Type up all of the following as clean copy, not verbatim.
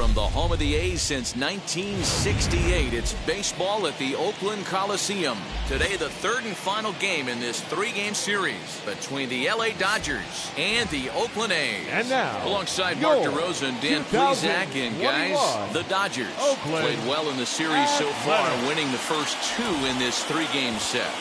from the home of the A's since 1968. It's baseball at the Oakland Coliseum. Today, the third and final game in this three-game series between the LA Dodgers and the Oakland A's. And now, alongside Mark DeRosa and Dan Plesac, and guys, the Dodgers played well in the series so far, winning the first two in this three-game set.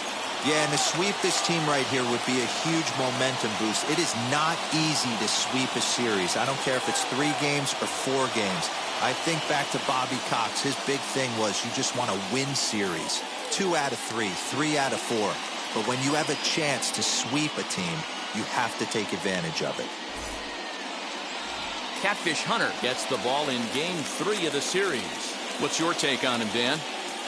Yeah, and to sweep this team right here would be a huge momentum boost. It is not easy to sweep a series. I don't care if it's 3 games or 4 games. I think back to Bobby Cox. His big thing was you just want to win series. 2 out of 3, 3 out of 4. But when you have a chance to sweep a team, you have to take advantage of it. Catfish Hunter gets the ball in game 3 of the series. What's your take on him, Dan?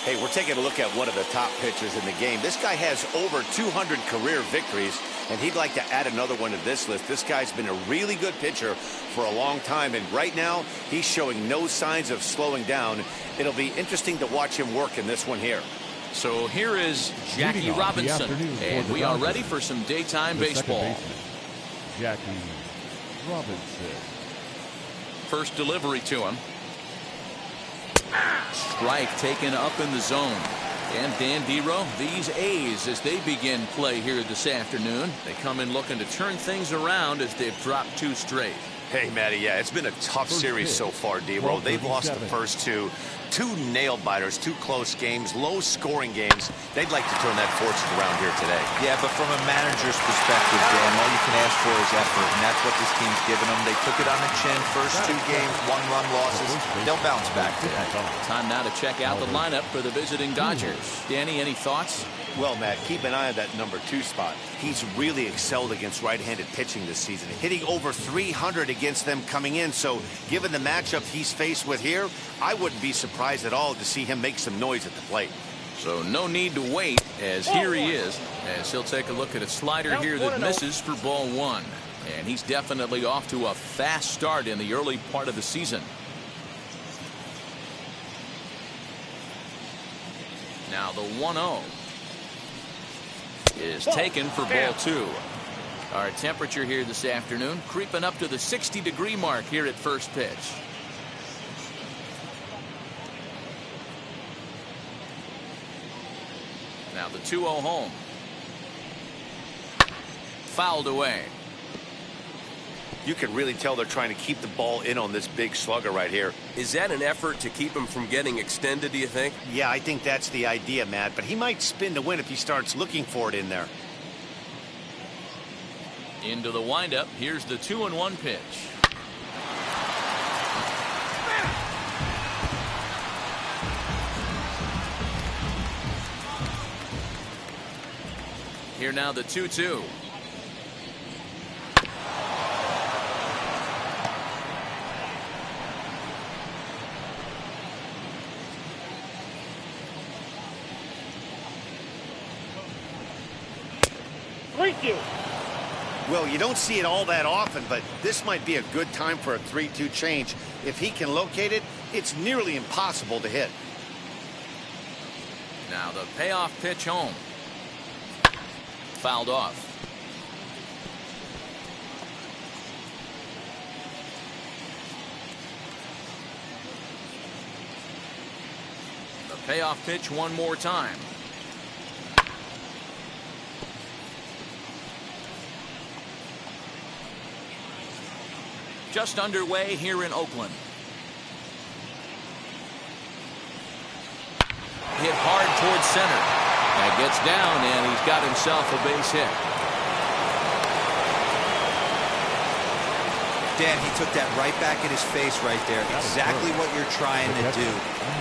Hey, we're taking a look at one of the top pitchers in the game. This guy has over 200 career victories, and he'd like to add another one to this list. This guy's been a really good pitcher for a long time, and right now he's showing no signs of slowing down. It'll be interesting to watch him work in this one here. So here is Jackie Robinson, and we are ready for some daytime baseball. Jackie Robinson. First delivery to him. Strike taken up in the zone. And Dan Dero, these A's, as they begin play here this afternoon, they come in looking to turn things around as they've dropped 2 straight. Hey, Matty, yeah, it's been a tough series so far, Dero. They've lost the first 2 nail-biters, 2 close games, low-scoring games. They'd like to turn that fortune around here today. Yeah, but from a manager's perspective, Dan, all you can ask for is effort, and that's what this team's given them. They took it on the chin, first 2 games, 1-run losses. They'll bounce back today. Time now to check out the lineup for the visiting Dodgers. Danny, any thoughts? Well, Matt, keep an eye on that number 2 spot. He's really excelled against right-handed pitching this season, hitting over 300 against them coming in. So given the matchup he's faced with here, I wouldn't be surprised at all to see him make some noise at the plate. So no need to wait, as here he is, as he'll take a look at a slider here that misses for ball 1. And he's definitely off to a fast start in the early part of the season. Now the 1-0 is taken for ball 2. Our temperature here this afternoon creeping up to the 60-degree mark here at first pitch. Now the 2-0 home. Fouled away. You can really tell they're trying to keep the ball in on this big slugger right here. Is that an effort to keep him from getting extended, do you think? Yeah, I think that's the idea, Matt. But he might spin to win if he starts looking for it in there. Into the windup. Here's the 2-1 pitch. Here now the 2-2. Thank you. Well, you don't see it all that often, but this might be a good time for a 3-2 change. If he can locate it, it's nearly impossible to hit. Now the payoff pitch home. Fouled off. The payoff pitch one more time. Just underway here in Oakland. Hit hard towards center. That gets down, and he's got himself a base hit. Dan, he took that right back in his face right there. Exactly what you're trying to do.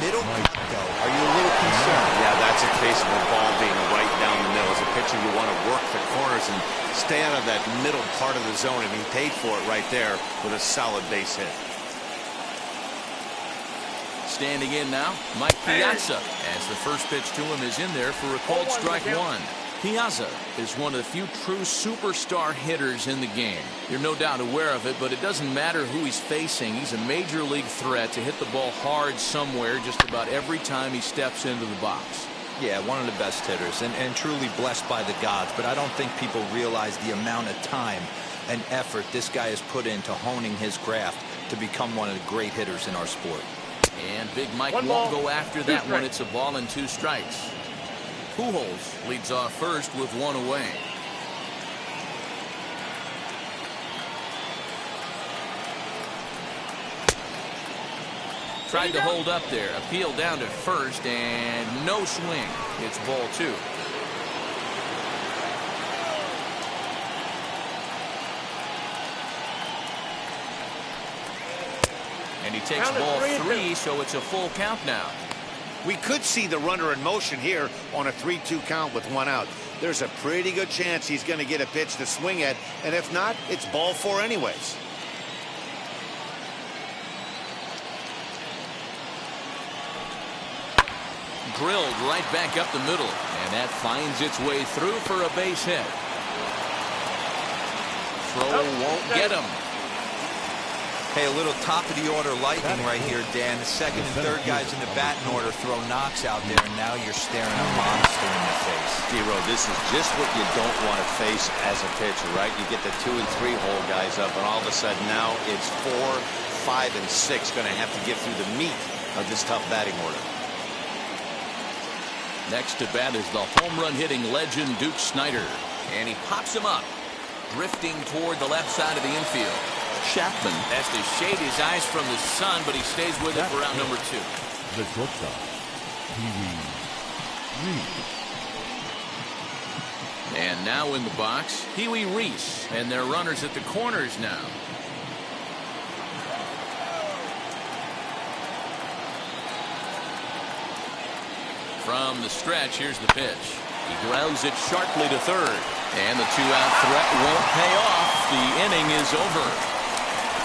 Middle go. Are you a little concerned? Yeah, that's a case of the ball being right down the middle. As a pitcher, you want to work the corners and stay out of that middle part of the zone, and he paid for it right there with a solid base hit. Standing in now, Mike Piazza, as the first pitch to him is in there for a called strike 1. Piazza is one of the few true superstar hitters in the game. You're no doubt aware of it, but it doesn't matter who he's facing. He's a major league threat to hit the ball hard somewhere just about every time he steps into the box. Yeah, one of the best hitters and truly blessed by the gods, but I don't think people realize the amount of time and effort this guy has put into honing his craft. to become one of the great hitters in our sport. And Big Mike won't go after that one. It's a ball and 2 strikes. Pujols leads off first with 1 away. Tried to hold up there. Appeal down to first and no swing. It's ball 2. And he takes ball 3, so it's a full count now. We could see the runner in motion here on a 3-2 count with 1 out. There's a pretty good chance he's going to get a pitch to swing at, and if not, it's ball 4 anyways. Drilled right back up the middle, and that finds its way through for a base hit. Throw won't get him. Hey, a little top-of-the-order lightning right here, Dan. The second and third guys in the batting order throw knocks out there, and now you're staring a monster in the face. D-Row, this is just what you don't want to face as a pitcher, right? You get the 2 and 3 hole guys up, and all of a sudden now it's 4, 5, and 6 going to have to get through the meat of this tough batting order. Next to bat is the home run hitting legend Duke Schneider, and he pops him up, drifting toward the left side of the infield. Chapman has to shade his eyes from the sun, but he stays with it for out number 2. The shortstop, Pee-wee Reese. And now in the box, Pee-wee Reese, and their runners at the corners now. From the stretch, here's the pitch. He grounds it sharply to third, and the 2-out threat won't pay off. The inning is over.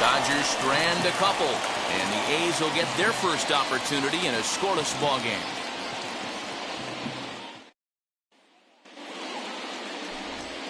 Dodgers strand a couple, and the A's will get their first opportunity in a scoreless ball game.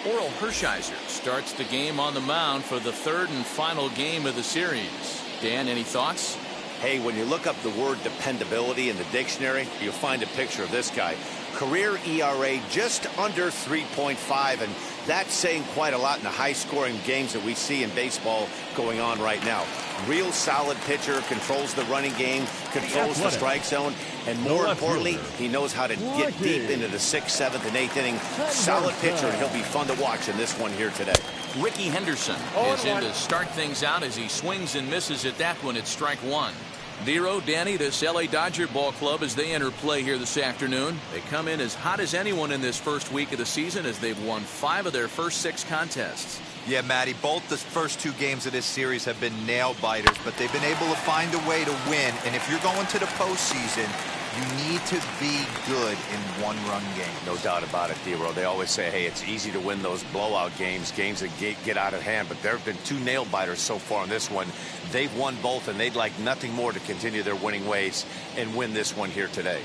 Orel Hershiser starts the game on the mound for the 3rd and final game of the series. Dan, any thoughts? Hey, when you look up the word dependability in the dictionary, you'll find a picture of this guy. Career ERA just under 3.5, and that's saying quite a lot in the high-scoring games that we see in baseball going on right now. Real solid pitcher, controls the running game, controls the strike zone, and more importantly, he knows how to get deep into the 6th, 7th, and 8th inning. Solid pitcher, and he'll be fun to watch in this one here today. Ricky Henderson is in to start things out as he swings and misses at that one. It's strike 1. Dero, Danny, this LA Dodger ball club as they enter play here this afternoon. They come in as hot as anyone in this first week of the season as they've won 5 of their first 6 contests. Yeah, Matty, both the first 2 games of this series have been nail-biters, but they've been able to find a way to win. And if you're going to the postseason, you need to be good in one-run games. No doubt about it, D-Row. They always say, hey, it's easy to win those blowout games, games that get out of hand. But there have been 2 nail-biters so far in this one. They've won both, and they'd like nothing more to continue their winning ways and win this one here today.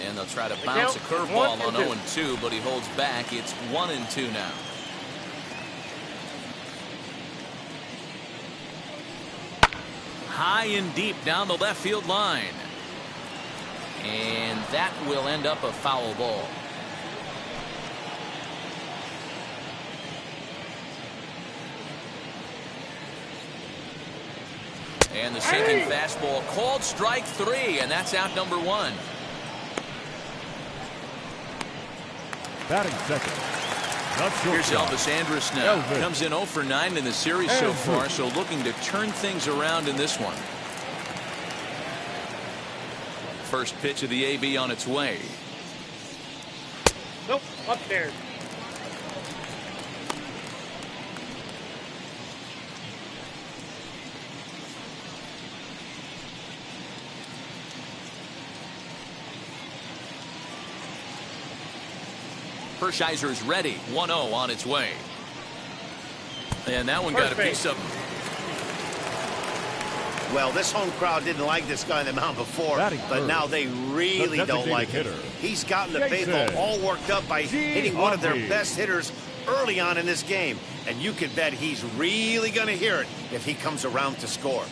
And they'll try to bounce a curveball on 0-2, but he holds back. It's 1-2 now. High and deep down the left field line. And that will end up a foul ball. And the sinking fastball called strike 3, and that's out number 1. Batting second. Here's Elvis Andrus now. Comes in 0 for 9 in the series so far, so looking to turn things around in this one. First pitch of the AB on its way. Nope, up there. Hershiser's ready. 1-0 on its way. And that one got a piece of him. Well, this home crowd didn't like this guy on the mound before, but now they really don't like him. He's gotten the faithful all worked up by hitting one of their best hitters early on in this game. And you can bet he's really going to hear it if he comes around to score.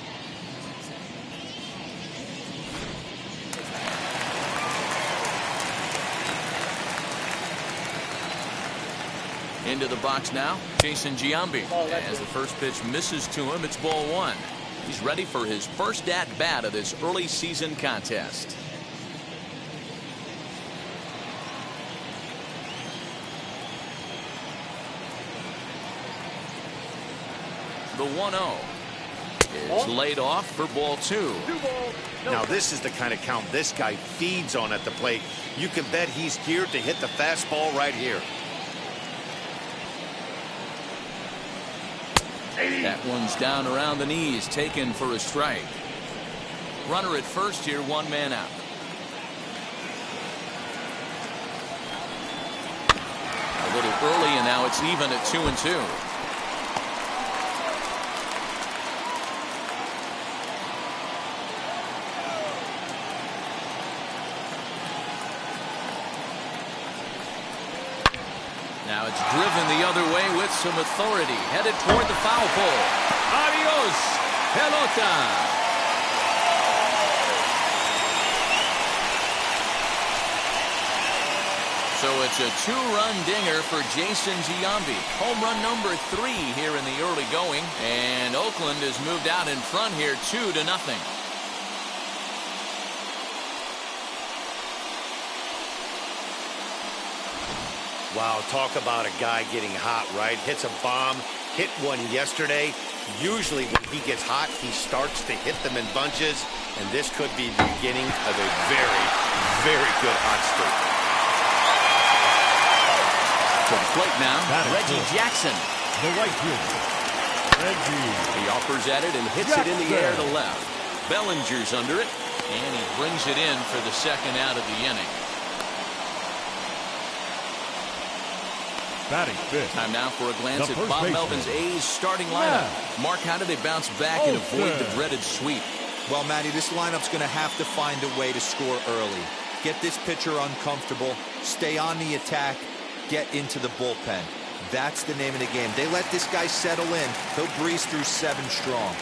Into the box now, Jason Giambi. As the first pitch misses to him, it's ball one. He's ready for his first at-bat of this early season contest. The 1-0 is laid off for ball two. Now this is the kind of count this guy feeds on at the plate. You can bet he's geared to hit the fastball right here. That one's down around the knees, taken for a strike. Runner at first here, one man out. A little early, and now it's even at 2-2. Now it's driven the other way with some authority, headed toward the foul pole. Adios, pelota. So it's a two-run dinger for Jason Giambi. Home run number 3 here in the early going, and Oakland has moved out in front here 2-0. Wow, talk about a guy getting hot, right? Hits a bomb, hit one yesterday. Usually when he gets hot, he starts to hit them in bunches, and this could be the beginning of a very, very good hot streak. To the plate now, Reggie Jackson. The right fielder, Reggie. He offers at it and hits it in the air to left. Bellinger's under it, and he brings it in for the second out of the inning. Batting fifth. Time now for a glance at Bob Melvin's A's starting lineup. Mark, how do they bounce back and avoid the dreaded sweep? Well, Matty, this lineup's going to have to find a way to score early. Get this pitcher uncomfortable, stay on the attack, get into the bullpen. That's the name of the game. They let this guy settle in. He'll breeze through 7 strong.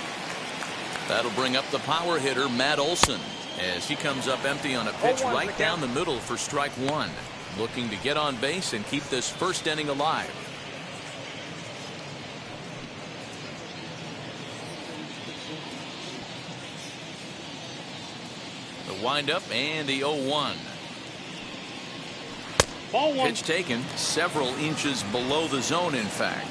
That'll bring up the power hitter, Matt Olson, as he comes up empty on a pitch right down the middle for strike one. Looking to get on base and keep this first inning alive. The windup and the 0-1. Ball one. Pitch taken several inches below the zone, in fact.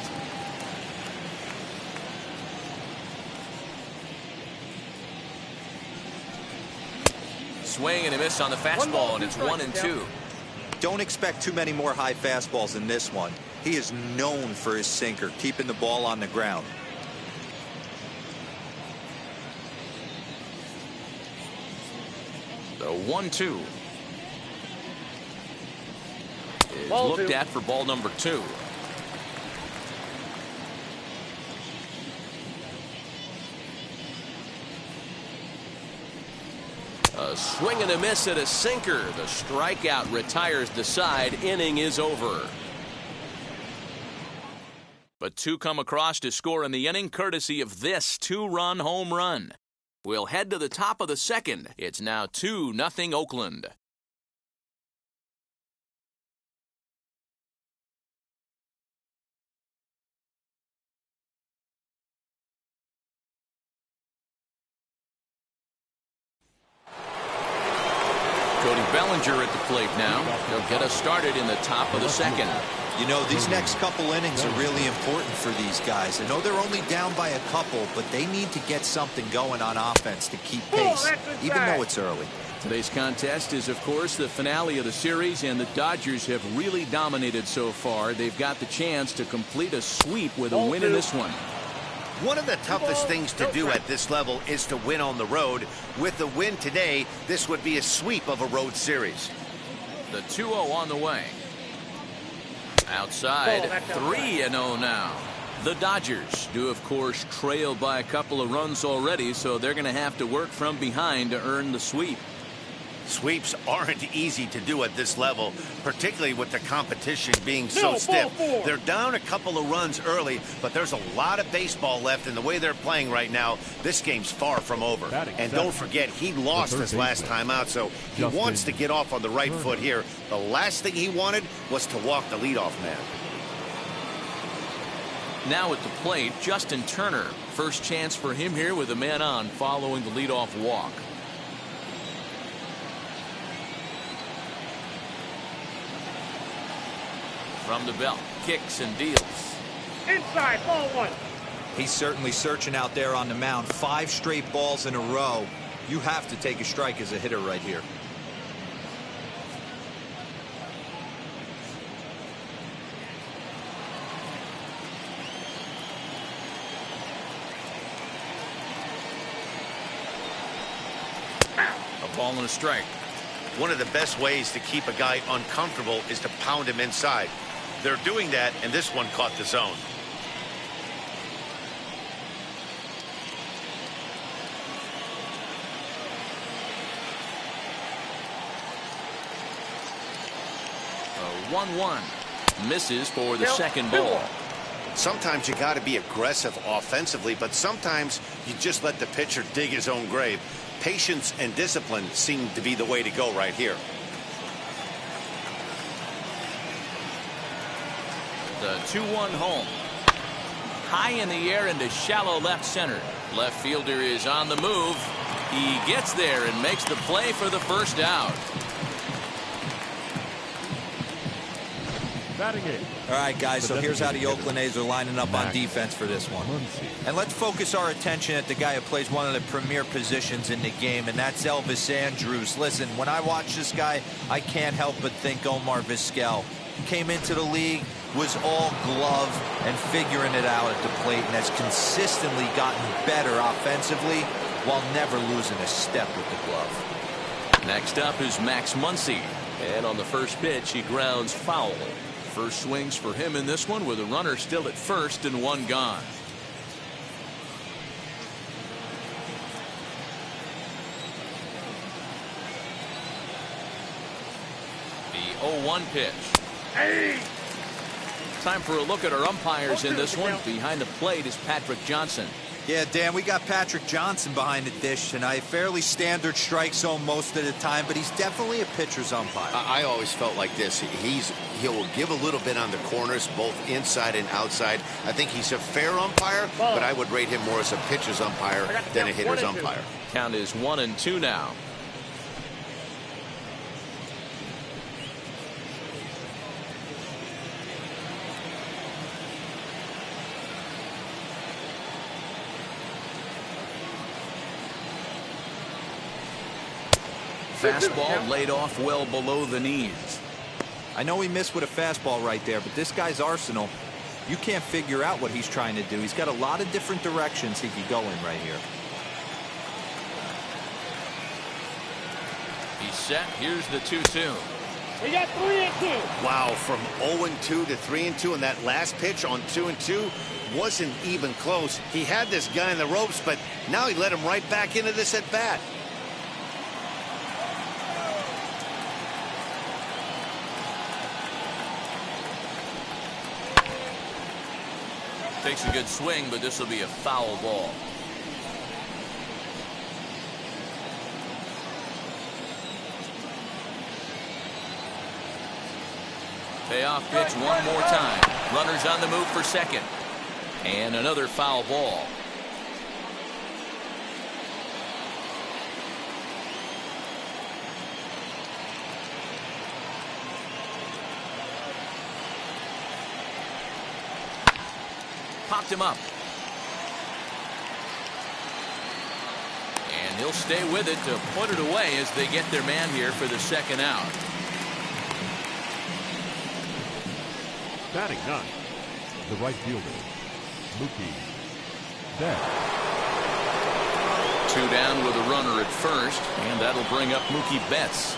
Swing and a miss on the fastball, and it's 1-2. Don't expect too many more high fastballs in this one. He is known for his sinker, keeping the ball on the ground. The 1-2 is looked at for ball number 2. A swing and a miss at a sinker. The strikeout retires the side. Inning is over. But 2 come across to score in the inning, courtesy of this 2-run home run. We'll head to the top of the second. It's now 2-0 Oakland. Cody Bellinger at the plate now. He'll get us started in the top of the second. You know, these next couple innings are really important for these guys. I know they're only down by a couple, but they need to get something going on offense to keep pace, even though it's early. Today's contest is, of course, the finale of the series, and the Dodgers have really dominated so far. They've got the chance to complete a sweep with a win in this one. One of the toughest things to do at this level is to win on the road. With the win today, this would be a sweep of a road series. The 2-0 on the way. Outside, 3-0 now. The Dodgers do, of course, trail by a couple of runs already, so they're going to have to work from behind to earn the sweep. Sweeps aren't easy to do at this level, particularly with the competition being so stiff. They're down a couple of runs early, but there's a lot of baseball left, and the way they're playing right now, this game's far from over. And don't forget, he lost his last time out, so he wants to get off on the right foot here. The last thing he wanted was to walk the leadoff man. Now at the plate, Justin Turner. First chance for him here with a man on following the leadoff walk. From the belt, kicks and deals. Inside, ball one. He's certainly searching out there on the mound. 5 straight balls in a row. You have to take a strike as a hitter right here. A ball and a strike. One of the best ways to keep a guy uncomfortable is to pound him inside. They're doing that, and this one caught the zone. A 1-1. Misses for the second ball. Sometimes you got to be aggressive offensively, but sometimes you just let the pitcher dig his own grave. Patience and discipline seem to be the way to go right here. The 2-1 home. High in the air into shallow left center. Left fielder is on the move. He gets there and makes the play for the first out. Batting it. All right, guys, so here's how the Oakland A's are lining up on defense for this one. And let's focus our attention at the guy who plays one of the premier positions in the game, and that's Elvis Andrus. Listen, when I watch this guy, I can't help but think Omar Vizquel. Came into the league, was all glove and figuring it out at the plate, and has consistently gotten better offensively while never losing a step with the glove. Next up is Max Muncy. And on the first pitch, he grounds foul. First swings for him in this one with a runner still at first and one gone. The 0-1 pitch. Hey! Time for a look at our umpires in this one. Behind the plate is Patrick Johnson. Yeah, Dan, we got Patrick Johnson behind the dish tonight. Fairly standard strike zone most of the time, but he's definitely a pitcher's umpire. I always felt like this. He'll give a little bit on the corners, both inside and outside. I think he's a fair umpire, but I would rate him more as a pitcher's umpire than a hitter's umpire. Count is 1-2 now. Fastball laid off well below the knees. I know he missed with a fastball right there, but this guy's arsenal, you can't figure out what he's trying to do. He's got a lot of different directions he could go in right here. He's set. Here's the 2-2. We got 3-2. Wow, from 0-2 to 3-2, and that last pitch on 2-2 wasn't even close. He had this guy in the ropes, but now he let him right back into this at bat. Takes a good swing, but this will be a foul ball. Payoff pitch one more time. Runners on the move for second. And another foul ball. Popped him up. And he'll stay with it to put it away as they get their man here for the second out. Batting 9. The right fielder, Mookie Betts. 2 down with a runner at first, and that'll bring up Mookie Betts.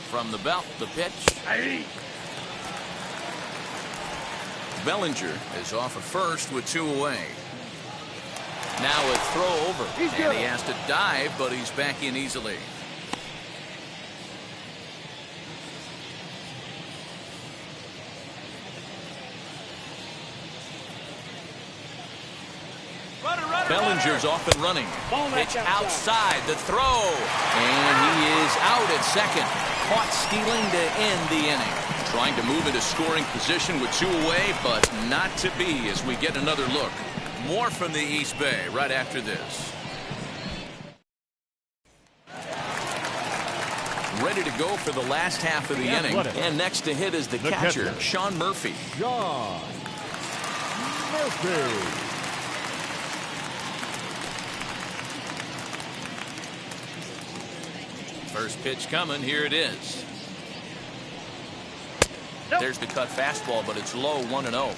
From the belt, the pitch. Hey. Bellinger is off at first with 2 away. Now a throw over, and he has to dive, but he's back in easily. Bellinger's off and running. Pitch outside, the throw. And he is out at second. Caught stealing to end the inning. Trying to move into scoring position with 2 away, but not to be as we get another look. More from the East Bay right after this. Ready to go for the last half of the inning. And next to hit is the catcher, Sean Murphy. Sean Murphy. First pitch coming. Here it is. There's the cut fastball, but it's low, 1-0.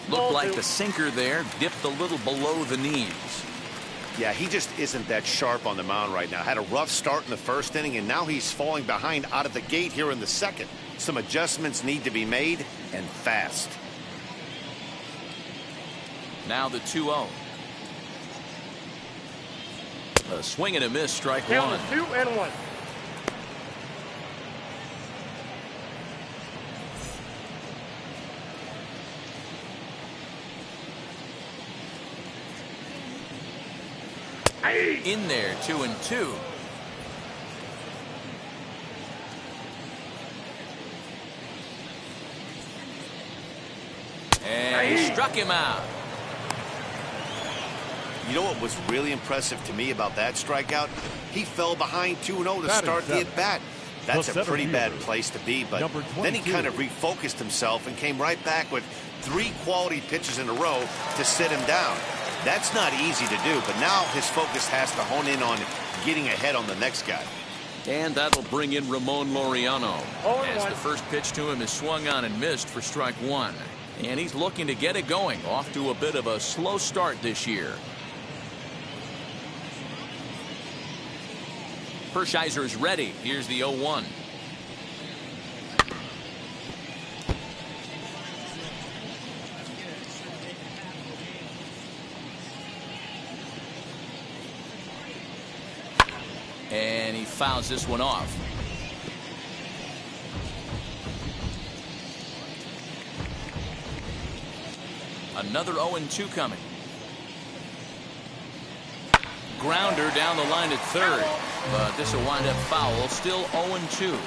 Looked like the sinker there dipped a little below the knees. Yeah, he just isn't that sharp on the mound right now. Had a rough start in the first inning, and now he's falling behind out of the gate here in the second. Some adjustments need to be made, and fast. Now the 2-0. A swing and a miss, strike one. 2-1. In there, 2-2. And he struck him out. You know what was really impressive to me about that strikeout? He fell behind 2-0 to start the at-bat. That's a pretty bad place to be, but then he kind of refocused himself and came right back with 3 quality pitches in a row to sit him down. That's not easy to do, but now his focus has to hone in on getting ahead on the next guy. And that'll bring in Ramon Moriano. As the first pitch to him is swung on and missed for strike one. And he's looking to get it going, off to a bit of a slow start this year. Hershiser is ready. Here's the 0-1. And he fouls this one off. Another 0-2 coming. Grounder down the line at third, but this will wind up foul. Still 0-2.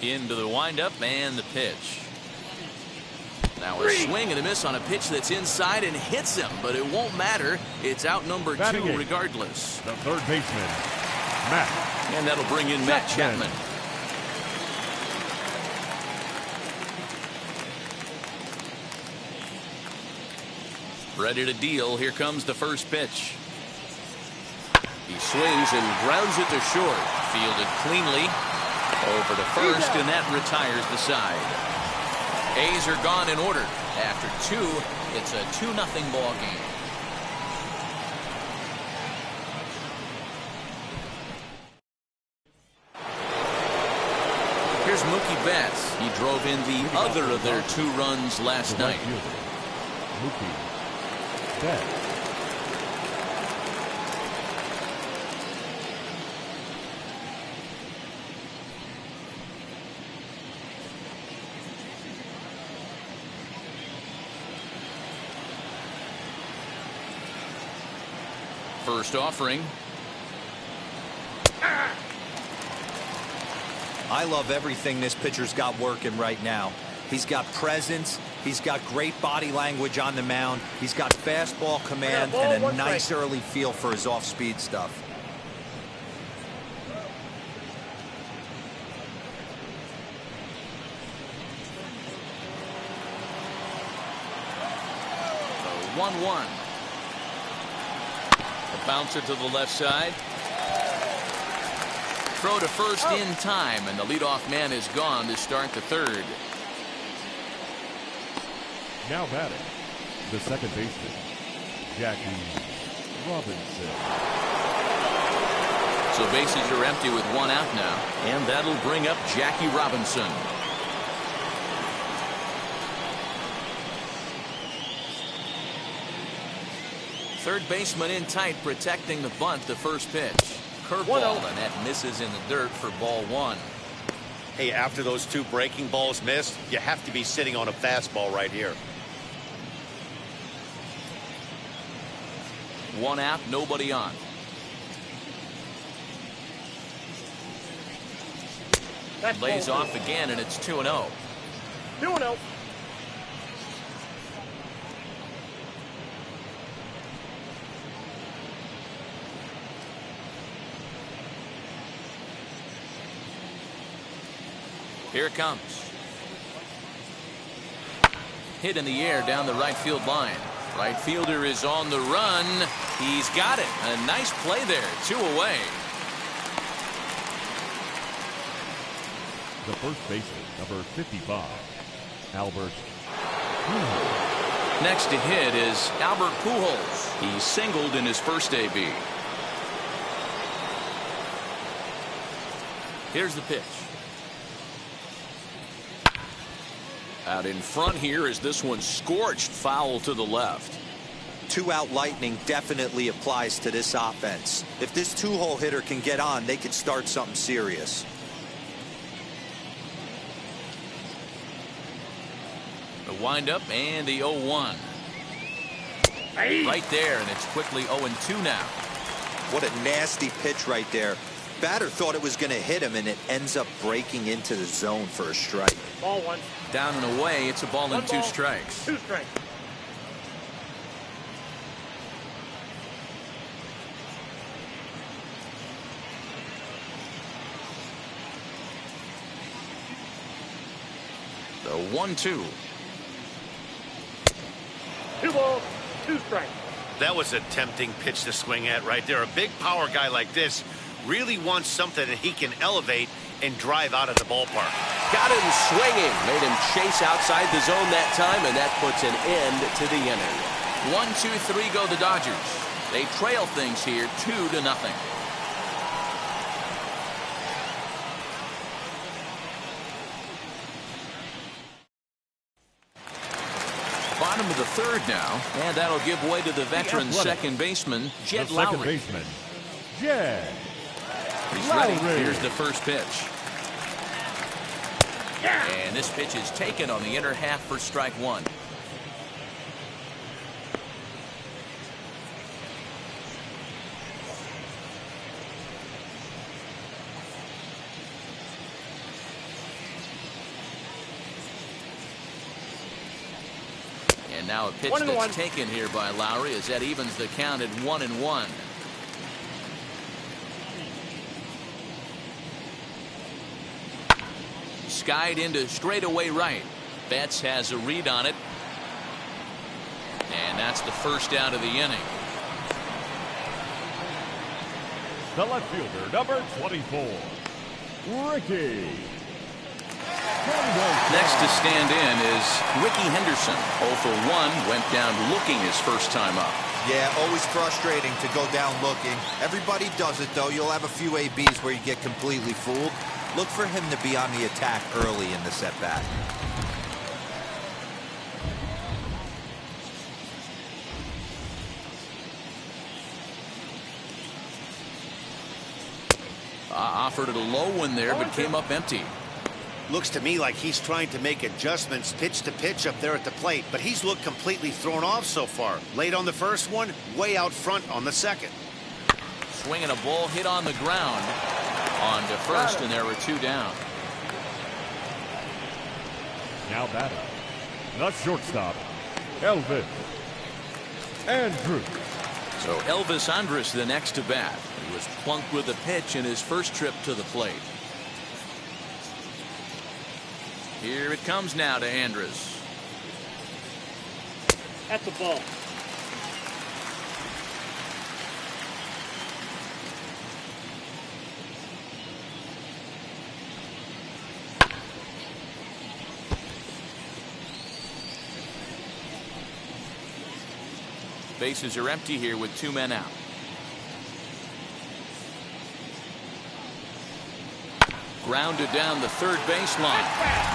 Into the windup and the pitch. Now a swing and a miss on a pitch that's inside and hits him, but it won't matter. It's out number 2 regardless. The third baseman, Matt. And that'll bring in Matt Chapman. Ready to deal. Here comes the first pitch. He swings and grounds it to short. Fielded cleanly. Over to first, and that retires the side. A's are gone in order. After 2, it's a 2-0 ball game. Here's Mookie Betts. He drove in the other of their 2 runs last night. Mookie Betts. First offering. I love everything this pitcher's got working right now. He's got presence. He's got great body language on the mound. He's got fastball command and a nice early feel for his off-speed stuff. The 1-1. A bouncer to the left side. Throw to first in time, and the leadoff man is gone to start the third. Now batting, the second baseman, Jackie Robinson. So bases are empty with 1 out now, and that'll bring up Jackie Robinson. Third baseman in tight, protecting the bunt. The first pitch. curveball, and that misses in the dirt for ball one. Hey, after those two breaking balls missed, you have to be sitting on a fastball right here. One out, nobody on. Lays off again, and it's 2-0. 2-0. Here it comes. Hit in the air down the right field line. Right fielder is on the run. He's got it. A nice play there. 2 away. The first baseman, number 55, Albert. Next to hit is Albert Pujols. He singled in his first AB. Here's the pitch. Out in front here is this one scorched foul to the left. 2-out lightning definitely applies to this offense. If this two-hole hitter can get on, they could start something serious. The windup and the 0-1. Right there, and it's quickly 0-2 now. What a nasty pitch right there. Batter thought it was going to hit him, and it ends up breaking into the zone for a strike. Ball one. Down and away, it's a ball and 2 strikes. 2 strikes. The 1-2. 2 balls, 2 strikes. That was a tempting pitch to swing at right there. A big power guy like this really wants something that he can elevate and drive out of the ballpark. Got him swinging. Made him chase outside the zone that time, and that puts an end to the inning. 1-2-3 go the Dodgers. They trail things here 2-0. Bottom of the third now, and that'll give way to the veteran second baseman, Jed The Lowry. second baseman, Jed He's Lowry. ready. Here's the first pitch. And this pitch is taken on the inner half for strike 1. And now a pitch that's taken here by Lowry as that evens the count at 1-1. Skied into straightaway right. Betts has a read on it. And that's the first out of the inning. The left fielder, number 24, Ricky. Next to stand in is Ricky Henderson. 0 for 1, went down looking his first time up. Yeah, always frustrating to go down looking. Everybody does it, though. You'll have a few ABs where you get completely fooled. Look for him to be on the attack early in the at-bat. Offered it a low one there, but came up empty. Looks to me like he's trying to make adjustments pitch to pitch up there at the plate, but he's looked completely thrown off so far. Late on the first one, way out front on the second. Swinging a ball hit on the ground on to first, and there were 2 down. Now batting, the shortstop, Elvis Andrus. So Elvis Andrus the next to bat. He was plunked with a pitch in his first trip to the plate. Here it comes now to Andrus. That's a ball. Bases are empty here with 2 men out. Grounded down the third baseline,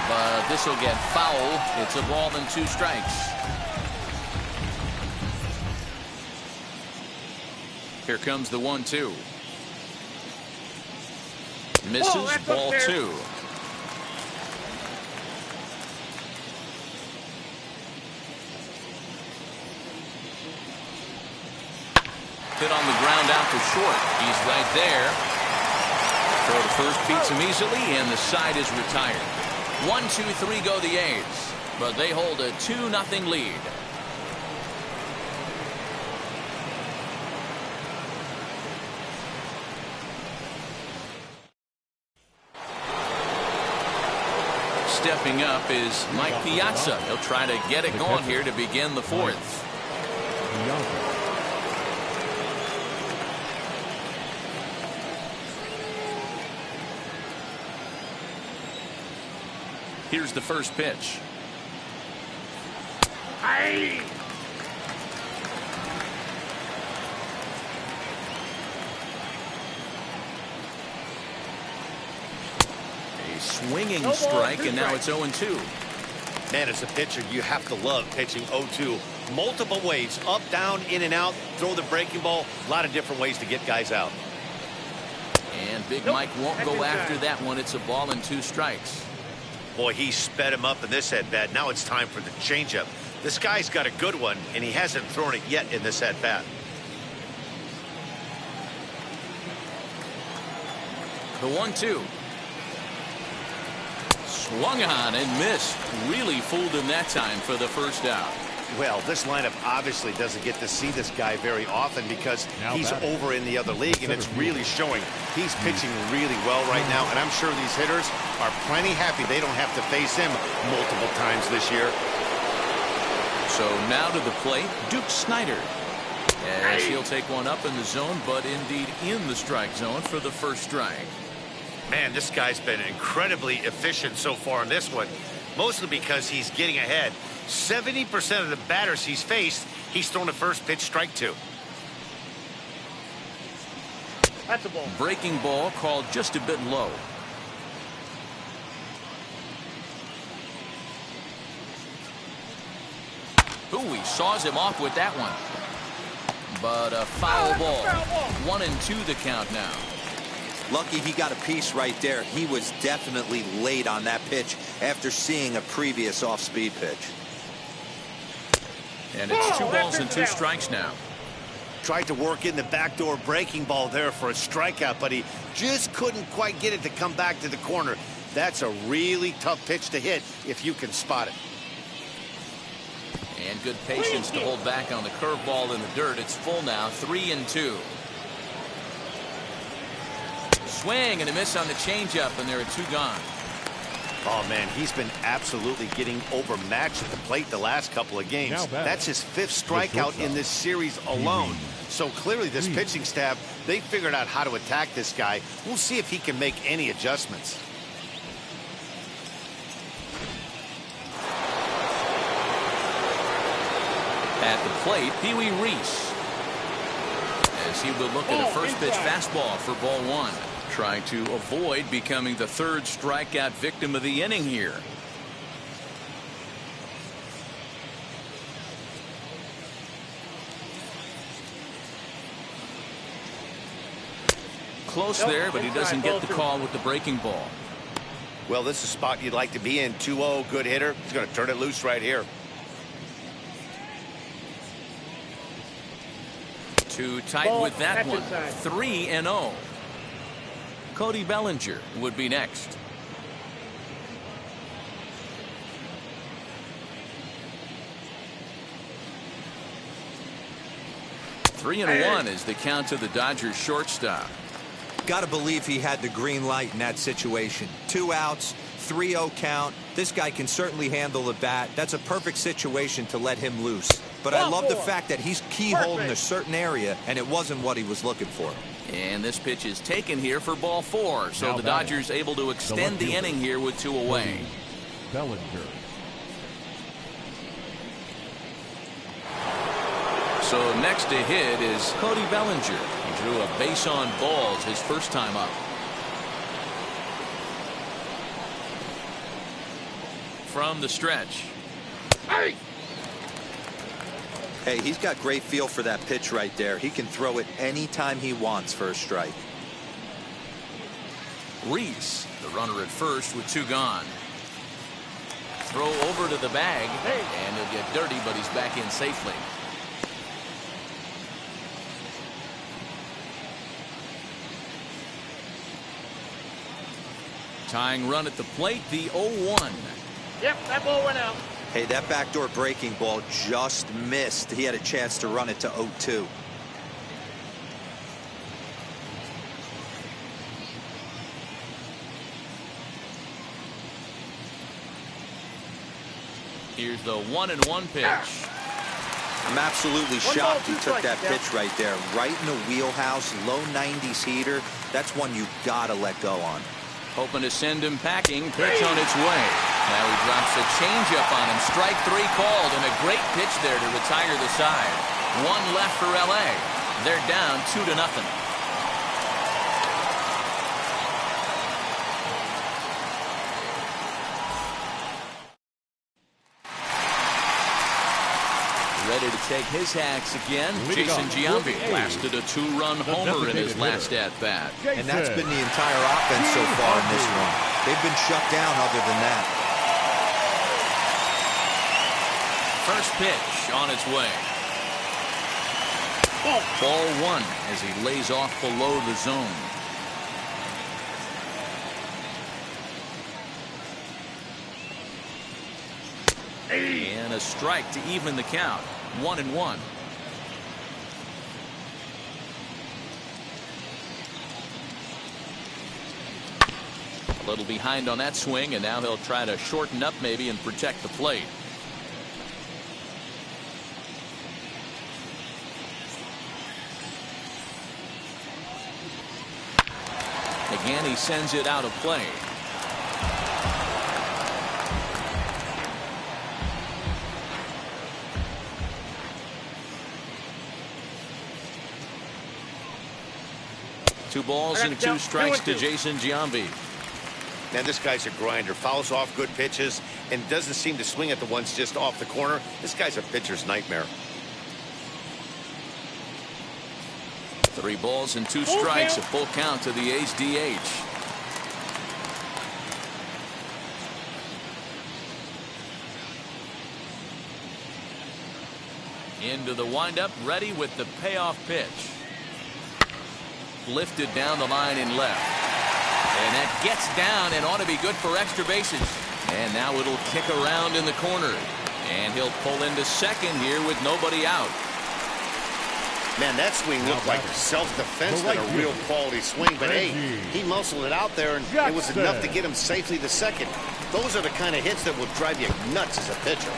but this will get foul. It's a ball and 2 strikes. Here comes the 1-2. Misses, ball 2. Hit on the ground out to short. He's right there. Throw to first beats him easily, and the side is retired. 1, 2, 3 go the A's, but they hold a 2-0 lead. Stepping up is Mike Piazza. He'll try to get it going here to begin the 4th. Here's the first pitch. Hey! A swinging strike, and now it's 0-2. Man, as a pitcher, you have to love pitching 0-2. Multiple ways, up, down, in and out, throw the breaking ball. A lot of different ways to get guys out. And Big Mike won't go after that one. It's a ball and 2 strikes. Boy, he sped him up in this at-bat. Now it's time for the changeup. This guy's got a good one, and he hasn't thrown it yet in this at-bat. The 1-2. Swung on and missed. Really fooled him that time for the first out. Well, this lineup obviously doesn't get to see this guy very often because he's over in the other league, and it's really showing. He's pitching really well right now, and I'm sure these hitters are plenty happy they don't have to face him multiple times this year. So now to the plate, Duke Schneider. As he'll take one up in the zone, but indeed in the strike zone for the first strike. Man, this guy's been incredibly efficient so far in this one, mostly because he's getting ahead. 70% of the batters he's faced, he's thrown a first pitch strike to. That's a ball. Breaking ball called just a bit low. Ooh, he saws him off with that one. But a foul ball. 1-2 the count now. Lucky he got a piece right there. He was definitely late on that pitch after seeing a previous off-speed pitch. And it's 2 balls and 2 strikes now. Tried to work in the backdoor breaking ball there for a strikeout, but he just couldn't quite get it to come back to the corner. That's a really tough pitch to hit if you can spot it. And good patience to hold back on the curveball in the dirt. It's full now, 3-2. Swing and a miss on the changeup, and there are 2 gone. Oh, man, he's been absolutely getting overmatched at the plate the last couple of games. That's his 5th strikeout in this series alone. So clearly this pitching staff, they figured out how to attack this guy. We'll see if he can make any adjustments. At the plate, Pee Wee Reese. As he would look at a first pitch fastball for ball 1. Trying to avoid becoming the 3rd strikeout victim of the inning here. Close there, but he doesn't get the call with the breaking ball. Well, this is a spot you'd like to be in. 2-0, good hitter. He's going to turn it loose right here. Too tight with that one. 3-0. Cody Bellinger would be next. Three and 1 is the count to the Dodgers shortstop. Got to believe he had the green light in that situation. 2 outs, 3-0 count. This guy can certainly handle the bat. That's a perfect situation to let him loose. But I love the fact that he's keyholed in a certain area, and it wasn't what he was looking for. And this pitch is taken here for ball 4. So the Dodgers able to extend the inning here with 2 away. Bellinger. So next to hit is Cody Ballinger. He drew a base on balls his first time up. From the stretch. Hey, he's got great feel for that pitch right there. He can throw it anytime he wants for a strike. Reese, the runner at first with 2 gone. Throw over to the bag, and he'll get dirty, but he's back in safely. Tying run at the plate, the 0-1. Yep, that ball went out. Hey, that backdoor breaking ball just missed. He had a chance to run it to 0-2. Here's the 1-1 pitch. I'm absolutely shocked he took that pitch right there. Right in the wheelhouse, low 90s heater. That's one you gotta let go on. Hoping to send him packing. Pitch on its way. Now he drops a changeup on him. Strike 3 called, and a great pitch there to retire the side. 1 left for LA. They're down 2-0. Ready to take his hacks again. Jason Giambi blasted a 2-run homer in his last at-bat. And that's been the entire offense so far in this one. They've been shut down other than that. First pitch on its way. Ball 1 as he lays off below the zone. And a strike to even the count. 1-1. A little behind on that swing, and now he'll try to shorten up maybe and protect the plate. Again, he sends it out of play. Two balls and 2 strikes to Jason Giambi. Man, this guy's a grinder. Fouls off good pitches and doesn't seem to swing at the ones just off the corner. This guy's a pitcher's nightmare. 3 balls and 2 strikes, a full count to the A's DH. Into the windup, ready with the payoff pitch. Lifted down the line in left. And that gets down and ought to be good for extra bases. And now it'll kick around in the corner. And he'll pull into second here with nobody out. Man, that swing looked like self-defense than a real quality swing. But hey, he muscled it out there, and it was enough to get him safely to second. Those are the kind of hits that will drive you nuts as a pitcher.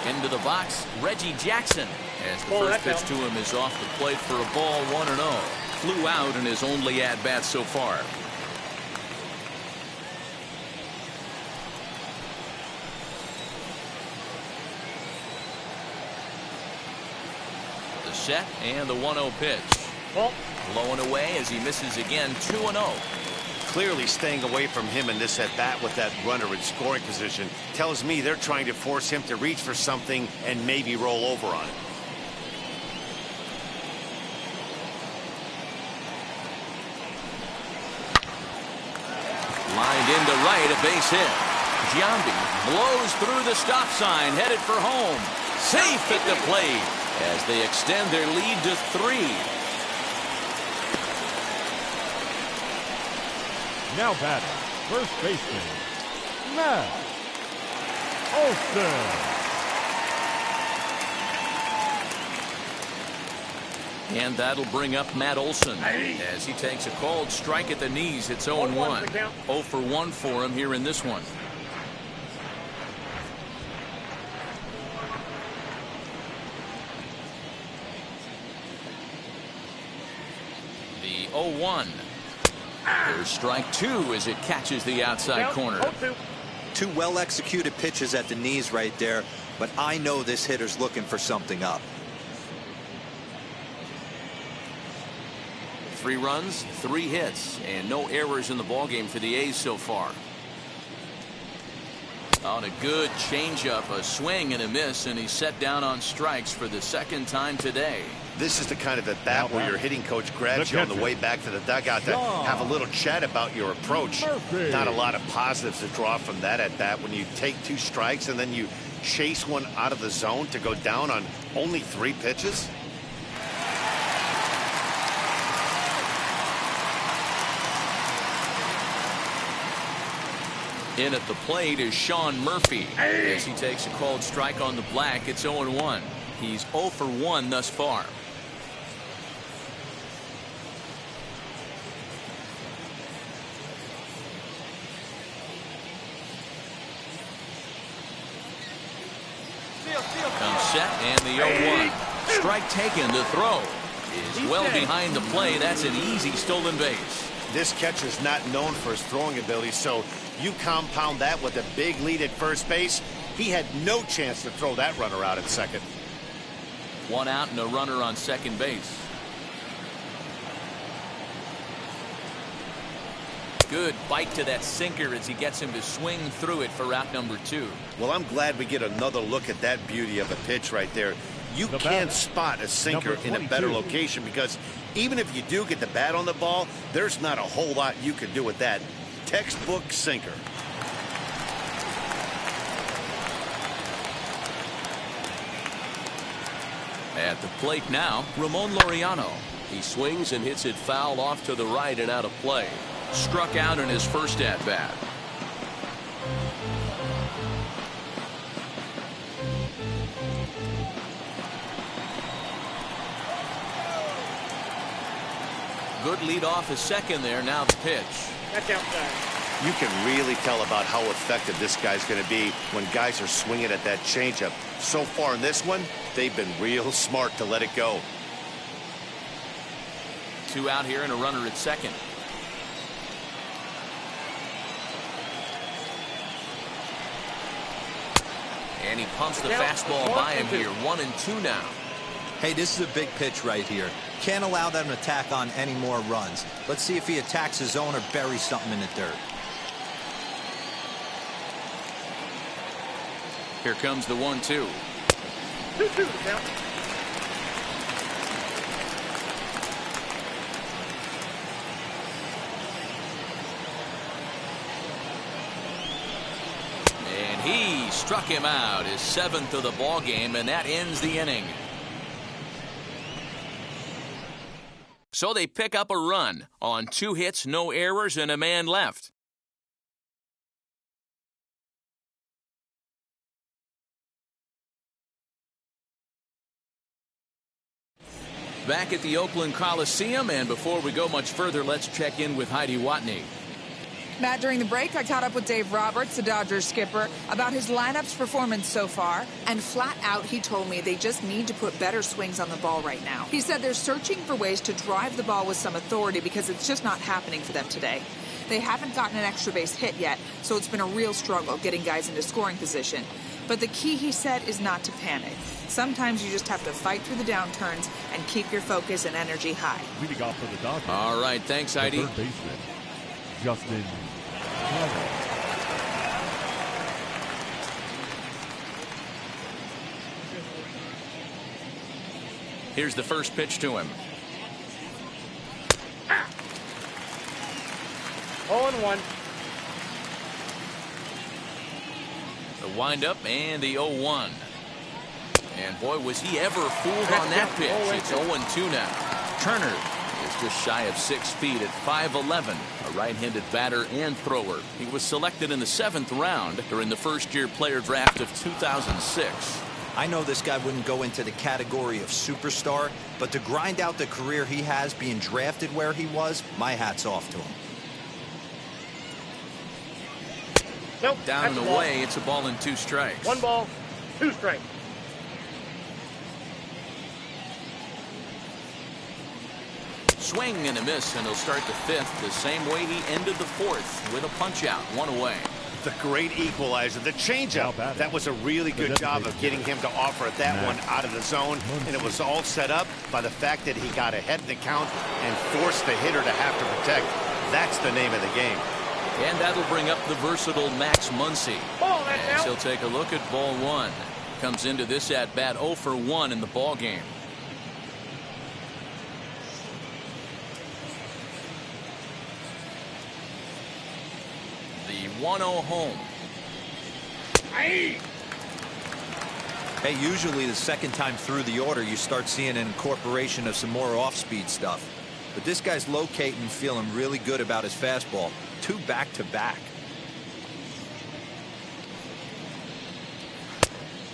Into the box, Reggie Jackson, as the first pitch to him is off the plate for a ball, 1-0. Flew out in his only at-bat so far. The set and the 1-0 pitch. Blowing away as he misses again, 2-0. Clearly staying away from him in this at-bat with that runner in scoring position tells me they're trying to force him to reach for something and maybe roll over on it. Lined into right, a base hit. Giambi blows through the stop sign, headed for home. Safe at the plate as they extend their lead to 3. Now batting, first baseman, Matt Olson. And that'll bring up Matt Olson as he takes a called strike at the knees. It's 0-1. 0 for 1 for him here in this one. The 0-1. There's strike 2 as it catches the outside corner. 2 well-executed pitches at the knees right there, but I know this hitter's looking for something up. 3 runs, 3 hits, and no errors in the ballgame for the A's so far. On a good changeup, a swing and a miss, and he's set down on strikes for the 2nd time today. This is the kind of at bat where your hitting coach grabs you on the way back to the dugout to have a little chat about your approach. Not a lot of positives to draw from that at bat when you take 2 strikes and then you chase one out of the zone to go down on only 3 pitches. In at the plate is Sean Murphy. As he takes a called strike on the black, it's 0-1. He's 0 for 1 thus far. Comes set and the 0-1. Strike taken. The throw is well behind the play. That's an easy stolen base. This catcher's not known for his throwing ability, so you compound that with a big lead at first base. He had no chance to throw that runner out at second. 1 out and a runner on second base. Good bite to that sinker as he gets him to swing through it for out number 2. Well, I'm glad we get another look at that beauty of a pitch right there. You can't spot a sinker in a better location because even if you do get the bat on the ball, there's not a whole lot you can do with that. Textbook sinker. At the plate now, Ramon Moriano. He swings and hits it foul off to the right and out of play. Struck out in his first at bat. Good lead off his second there. Now the pitch. That's outside. You can really tell about how effective this guy's going to be when guys are swinging at that changeup. So far in this one, they've been real smart to let it go. 2 out here and a runner at second. And he pumps the fastball by him here. 1-2 now. Hey, this is a big pitch right here. Can't allow them to attack on any more runs. Let's see if he attacks his zone or buries something in the dirt. Here comes the 1-2. 2-2 count. And he struck him out, his 7th of the ball game, and that ends the inning. So they pick up a run on 2 hits, no errors, and a man left. Back at the Oakland Coliseum, and before we go much further, let's check in with Heidi Watney. Matt, during the break, I caught up with Dave Roberts, the Dodgers skipper, about his lineup's performance so far. And flat out, he told me they just need to put better swings on the ball right now. He said they're searching for ways to drive the ball with some authority because it's just not happening for them today. They haven't gotten an extra base hit yet, so it's been a real struggle getting guys into scoring position. But the key, he said, is not to panic. Sometimes you just have to fight through the downturns and keep your focus and energy high. Leading off for the Dodgers. All right, thanks, Heidi. Third baseman, Justin Schneider. Here's the first pitch to him. 0-1. The windup and the 0-1. And boy, was he ever fooled on that pitch. It's 0-2 now. Turner is just shy of 6 feet at 5'11", a right-handed batter and thrower. He was selected in the 7th round during the first-year player draft of 2006. I know this guy wouldn't go into the category of superstar, but to grind out the career he has being drafted where he was, my hat's off to him. Nope. Down and away, it's a ball and 2 strikes. 1 ball, 2 strikes. Swing and a miss, and he'll start the 5th the same way he ended the 4th with a punch out, 1 away. the great equalizer, the changeup. That was a really good job of getting him to offer that one out of the zone, and it was all set up by the fact that he got ahead in the count and forced the hitter to have to protect. That's the name of the game. And that'll bring up the versatile Max Muncy. As he'll take a look at ball one. Comes into this at bat 0 for 1 in the ball game. The 1-0 home. Hey, usually the second time through the order you start seeing an incorporation of some more off-speed stuff. But this guy's locating, feeling really good about his fastball. 2 back-to-back.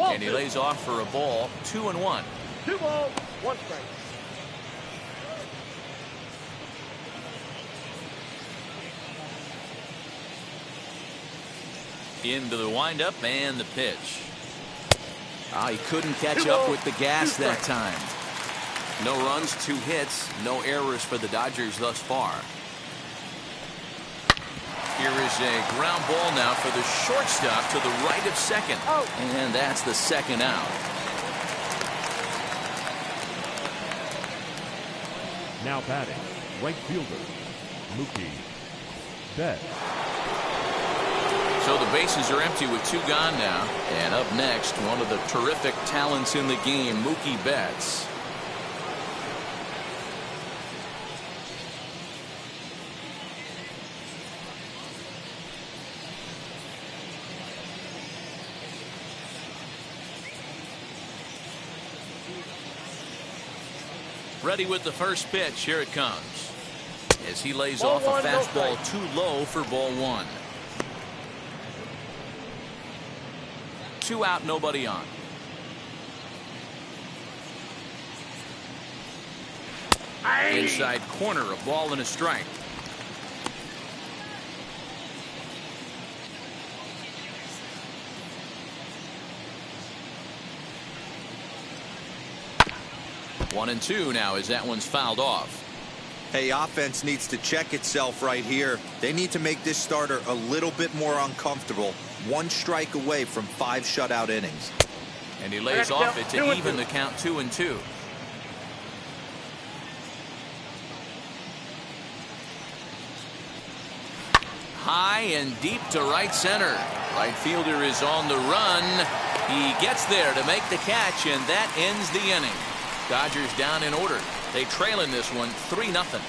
And he lays off for a ball. 2-1. 2 balls, 1 strike. Into the windup and the pitch. He couldn't catch up with the gas that time. No runs, 2 hits, no errors for the Dodgers thus far. Here is a ground ball now for the shortstop to the right of second. And that's the second out. Now batting, right fielder, Mookie Betts. So the bases are empty with 2 gone now. And up next, one of the terrific talents in the game, Mookie Betts. Ready with the first pitch. Here it comes. As he lays off a fastball too low for ball 1. 2 out, nobody on. Inside corner, a ball and a strike. One and 2 now as that one's fouled off. Hey, offense needs to check itself right here. They need to make this starter a little bit more uncomfortable. 1 strike away from 5 shutout innings. And he lays off it to even the count 2-2. High and deep to right center. Right fielder is on the run. He gets there to make the catch, and that ends the inning. Dodgers down in order. They trail in this one 3-0.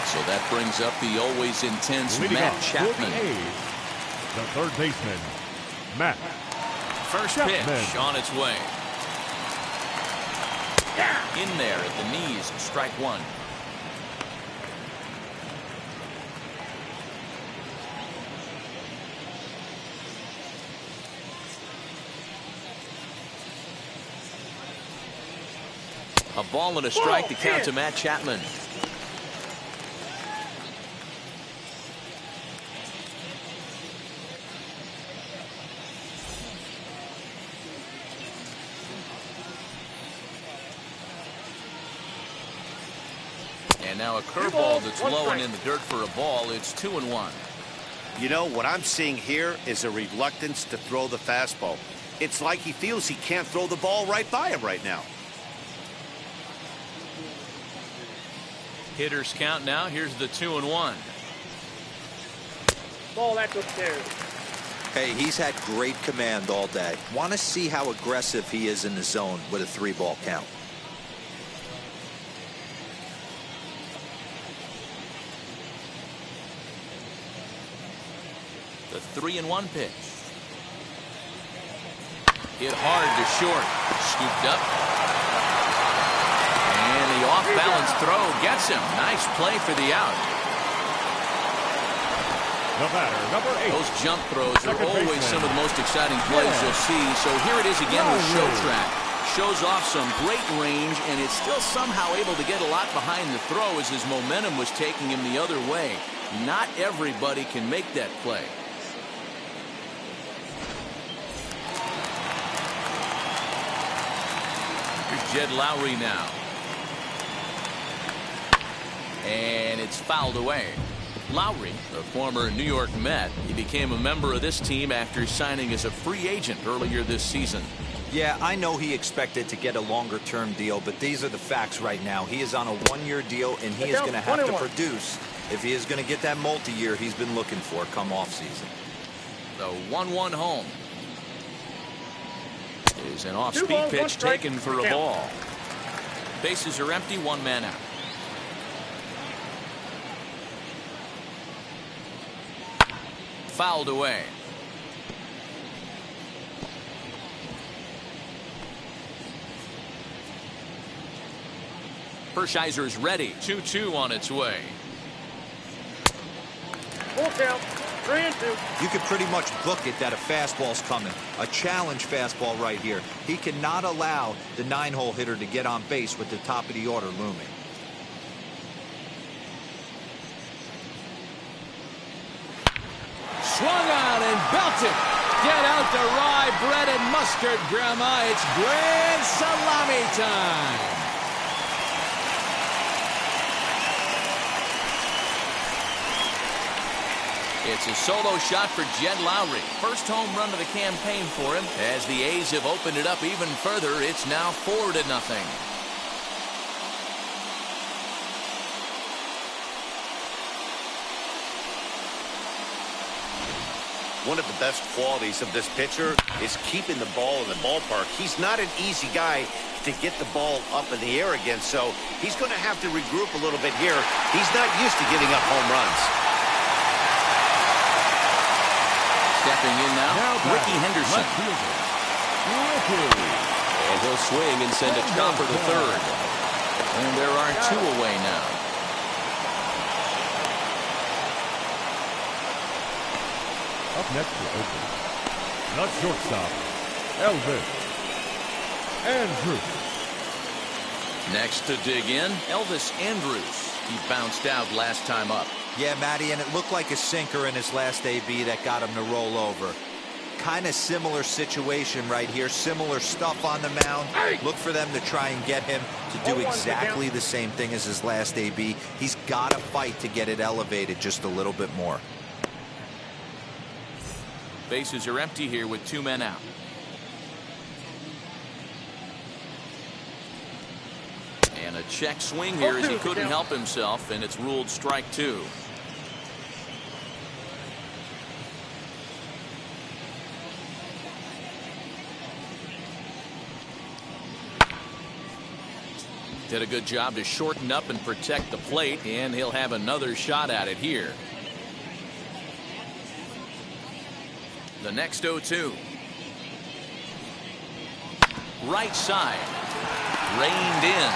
So that brings up the always intense Matt Chapman. The third baseman, Matt First Chapman. pitch on its way. In there at the knees, strike 1. A ball and a strike to count to Matt Chapman. And now a curveball that's low and in the dirt for a ball. It's 2-1. You know, what I'm seeing here is a reluctance to throw the fastball. It's like he feels he can't throw the ball right by him right now. Hitters count now. Here's the 2-1. Ball, that's upstairs. Hey, he's had great command all day. Want to see how aggressive he is in the zone with a 3-ball count. The 3-1 pitch. Hit hard to short. Scooped up. And the off-balance throw gets him. Nice play for the out. The batter, number 8. Those jump throws are always some of the most exciting plays you'll see. So here it is again with Show Track. Shows off some great range, and it's still somehow able to get a lot behind the throw as his momentum was taking him the other way. Not everybody can make that play. Jed Lowry now. And it's fouled away. Lowry, a former New York Met, he became a member of this team after signing as a free agent earlier this season. Yeah, I know he expected to get a longer-term deal, but these are the facts right now. He is on a one-year deal, and he is going to have to produce if he is going to get that multi-year he's been looking for come off-season. The 1-1 home. Is an off-speed pitch taken for a ball. Bases are empty, one man out. Fouled away. Hershiser's ready. 2-2 on its way. Full count. 3-2. You could pretty much book it that a fastball's coming. A challenge fastball right here. He cannot allow the 9-hole hitter to get on base with the top of the order looming. Swung out and belted. Get out the rye bread and mustard, Grandma. It's grand salami time. It's a solo shot for Jed Lowry. First home run of the campaign for him. As the A's have opened it up even further, it's now 4-0. One of the best qualities of this pitcher is keeping the ball in the ballpark. He's not an easy guy to get the ball up in the air again, so he's going to have to regroup a little bit here. He's not used to getting up home runs. Stepping in now Ricky Henderson. And he'll swing and send a chopper to third. And there are 2 away now. Up next for Oakland, not shortstop, Elvis Andrus. Next to dig in, Elvis Andrus. He bounced out last time up. Yeah, Matty, and it looked like a sinker in his last AB that got him to roll over. Kind of similar situation right here. Similar stuff on the mound. Look for them to try and get him to do exactly the same thing as his last AB. He's got to fight to get it elevated just a little bit more. Bases are empty here with 2 men out. And a check swing here as he couldn't help himself, and it's ruled strike 2. Did a good job to shorten up and protect the plate, and he'll have another shot at it here. The next 0-2. Right side. Reined in.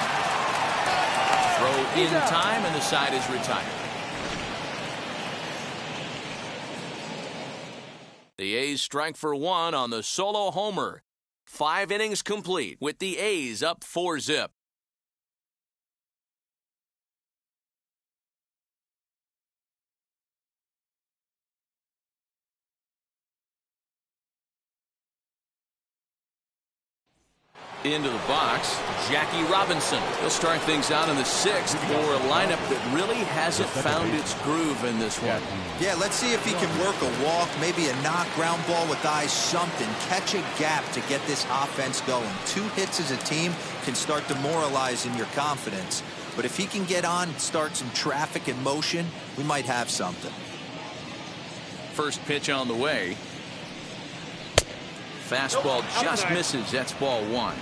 Throw in time, and the side is retired. The A's strike for 1 on the solo homer. 5 innings complete with the A's up 4-0. Into the box, Jackie Robinson. He'll start things out in the 6th for a lineup that really hasn't found its groove in this one. Yeah, let's see if he can work a walk, maybe a knock, ground ball with eyes, something. Catch a gap to get this offense going. 2 hits as a team can start demoralizing your confidence. But if he can get on and start some traffic in motion, we might have something. First pitch on the way. Fastball just misses. That's ball 1.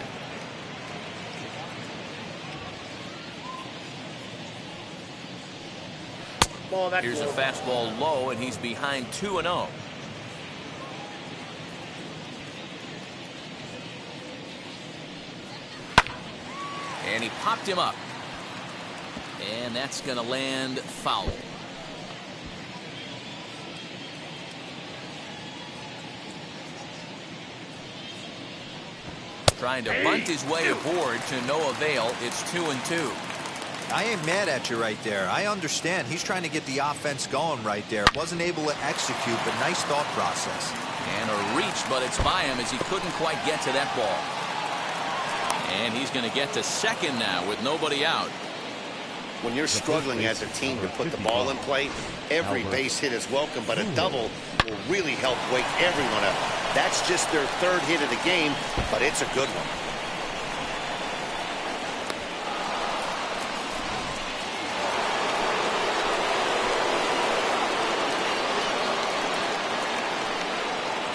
Here's a fastball low, and he's behind 2-0. And he popped him up. And that's going to land foul. Trying to bunt his way aboard to no avail. It's 2-2. I ain't mad at you right there. I understand. He's trying to get the offense going right there. Wasn't able to execute, but nice thought process. And a reach, but it's by him as he couldn't quite get to that ball. And he's going to get to second now with nobody out. When you're struggling as a team to put the ball in play, every base hit is welcome, but a double will really help wake everyone up. That's just their third hit of the game, but it's a good one.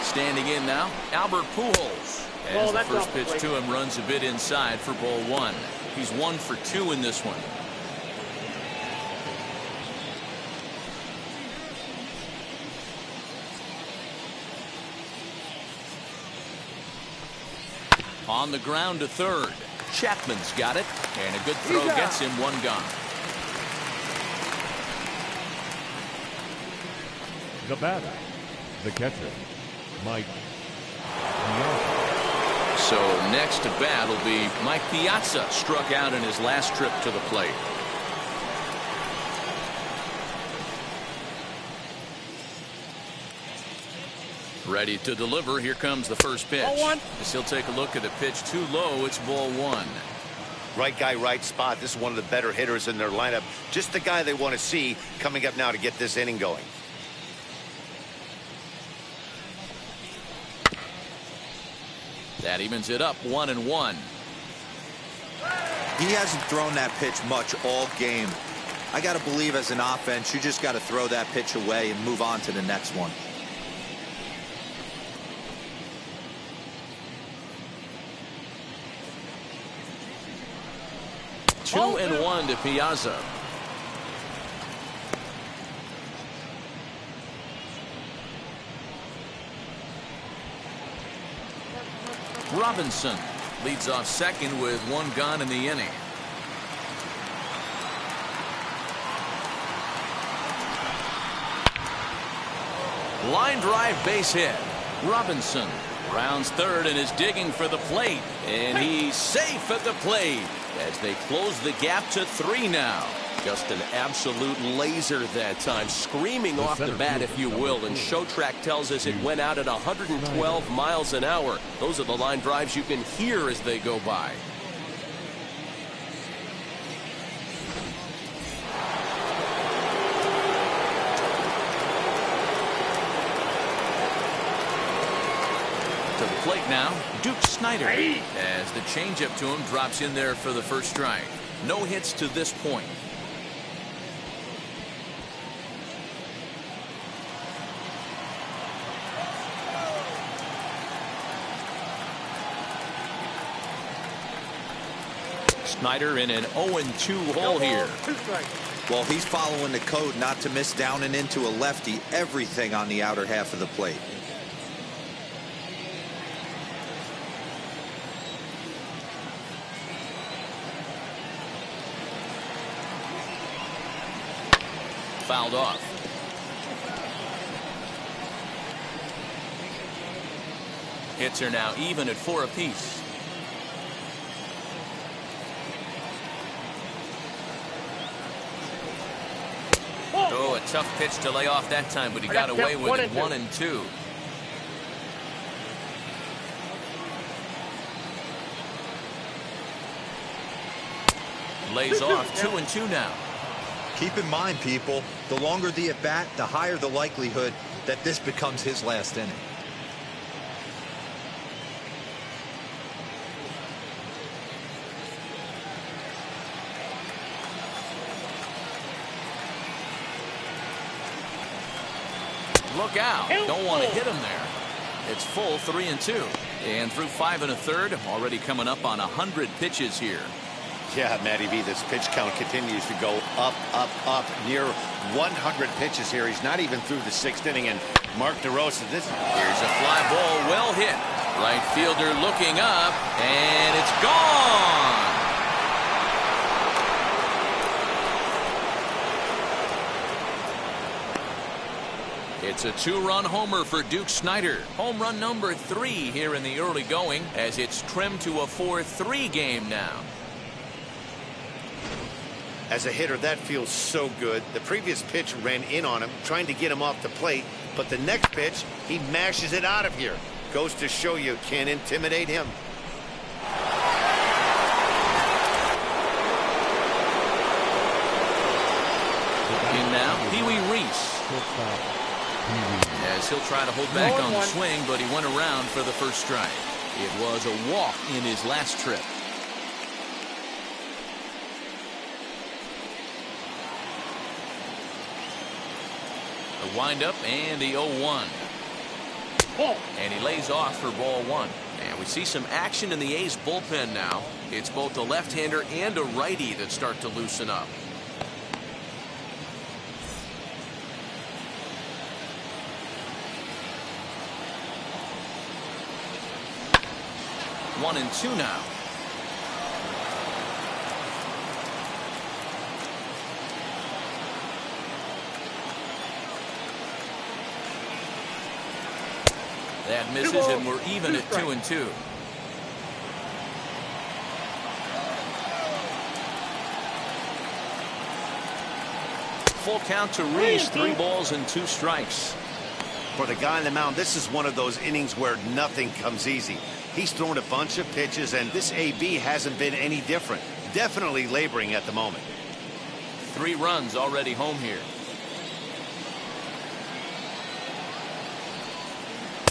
Standing in now, Albert Pujols. As the first pitch to him runs a bit inside for ball one. He's 1 for 2 in this one. On the ground to third. Chapman's got it, and a good throw gets him 1 gone. The batter, the catcher, Mike. So next to bat will be Mike Piazza, struck out in his last trip to the plate. Ready to deliver. Here comes the first pitch. As he'll take a look at the pitch too low. It's ball one. Right guy, right spot. This is one of the better hitters in their lineup. Just the guy they want to see coming up now to get this inning going. That evens it up 1-1. He hasn't thrown that pitch much all game. I got to believe as an offense, you just got to throw that pitch away and move on to the next one. Two and 1 to Piazza. Robinson leads off second with 1 gone in the inning. Line drive base hit. Robinson rounds third and is digging for the plate, and he's safe at the plate as they close the gap to 3 now. Just an absolute laser that time, screaming off the bat, if you will, and Showtrack tells us it went out at 112 miles an hour. Those are the line drives you can hear as they go by. To the plate now, Duke Schneider, as the changeup to him drops in there for the first strike. No hits to this point. Schneider in an 0-2 hole here. Well, he's following the code not to miss down and into a lefty. Everything on the outer half of the plate. Fouled off. Hits are now even at 4 apiece. Oh, a tough pitch to lay off that time, but he got away with it. 1-2. Lays off 2-2 now. Keep in mind, people, the longer the at-bat, the higher the likelihood that this becomes his last inning. Look out. Don't want to hit him there. It's full 3-2. And through 5 1/3, already coming up on 100 pitches here. Yeah, Matty V, this pitch count continues to go up, up, up. Near 100 pitches here. He's not even through the 6th inning. And Mark DeRosa, here's a fly ball, well hit. Right fielder looking up, and it's gone. It's a 2-run homer for Duke Schneider. Home run number 3 here in the early going, as it's trimmed to a 4-3 game now. As a hitter, that feels so good. The previous pitch ran in on him, trying to get him off the plate. But the next pitch, he mashes it out of here. Goes to show you can't intimidate him. Pee Wee Reese. As he'll try to hold back on the swing, but he went around for the first strike. It was a walk in his last trip. The windup and the 0-1. And he lays off for ball one. And we see some action in the A's bullpen now. It's both a left-hander and a righty that start to loosen up. 1-2 now. That misses, and we're even at 2-2. Full count to Reese. 3 balls and 2 strikes. For the guy on the mound, this is one of those innings where nothing comes easy. He's thrown a bunch of pitches, and this AB hasn't been any different. Definitely laboring at the moment. 3 runs already home here.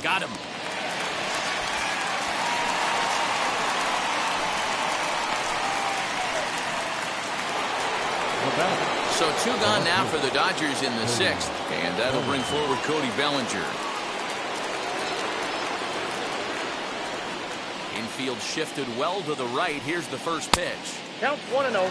Got him. So 2 gone now for the Dodgers in the 6th, and that'll bring forward Cody Bellinger. Infield shifted well to the right. Here's the first pitch. Count 1-0.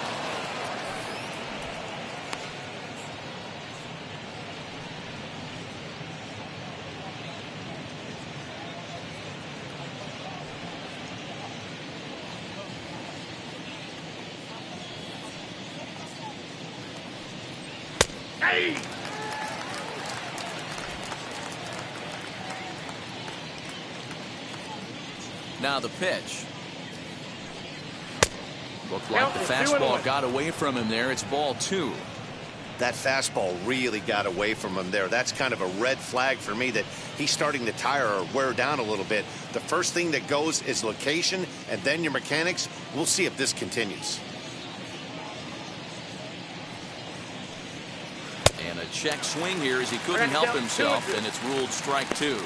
Now the pitch. Looked like the fastball got away from him there. It's ball 2. That fastball really got away from him there. That's kind of a red flag for me that he's starting to tire or wear down a little bit. The first thing that goes is location and then your mechanics. We'll see if this continues. And a check swing here as he couldn't help himself, and it's ruled strike 2.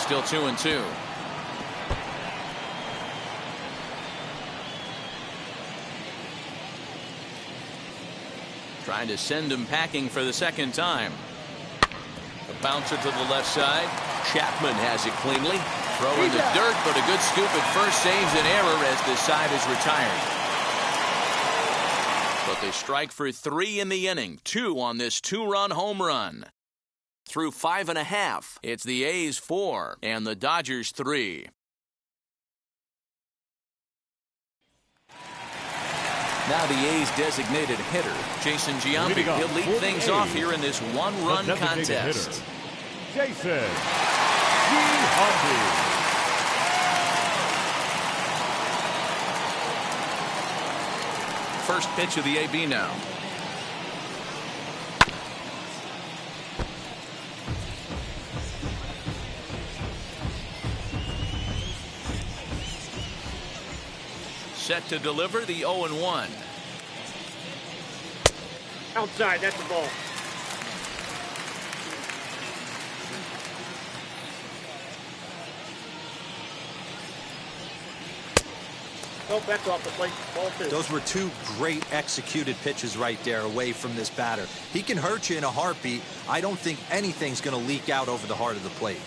Still 2-2. Trying to send him packing for the second time. A bouncer to the left side. Chapman has it cleanly. Throw in the dirt, but a good scoop at first saves an error as this side is retired. But they strike for 3 in the inning. 2 on this 2-run home run. Through 5.5, it's the A's 4 and the Dodgers 3. Now the A's designated hitter, Jason Giambi. He'll lead things off here in this 1-run contest. Jason Giambi. First pitch of the AB now. Set to deliver the 0-1. Outside, that's the ball. Oh, that's off the plate. Ball 2. Those were 2 great executed pitches right there away from this batter. He can hurt you in a heartbeat. I don't think anything's going to leak out over the heart of the plate.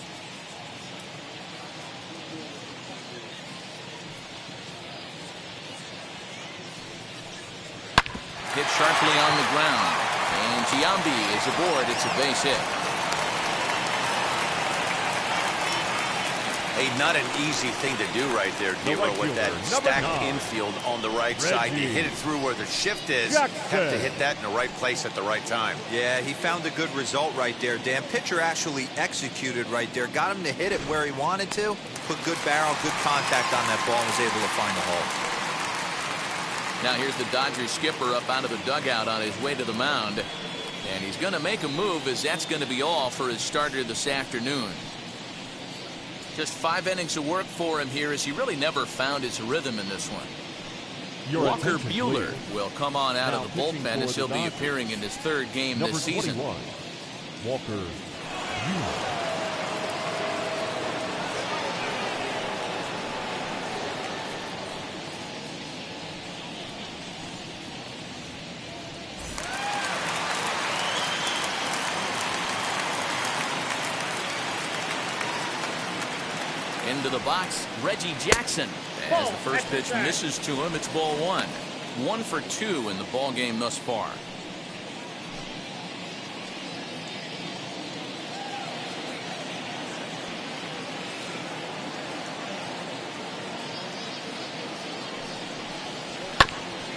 Hit sharply on the ground. And Giambi is aboard. It's a base hit. Hey, not an easy thing to do right there, Dero, with that stacked infield on the right side. You hit it through where the shift is. Jackson. Have to hit that in the right place at the right time. Yeah, he found a good result right there, Dan. Pitcher actually executed right there. Got him to hit it where he wanted to. Put good barrel, good contact on that ball, and was able to find the hole. Now here's the Dodgers skipper up out of the dugout on his way to the mound. And he's going to make a move, as that's going to be all for his starter this afternoon. Just 5 innings of work for him here as he really never found his rhythm in this one. Walker Buehler will come on out of the bullpen as he'll be appearing in his 3rd game this season. Walker Buehler. Into the box, Reggie Jackson. As the first pitch misses to him, it's ball 1. 1 for 2 in the ball game thus far.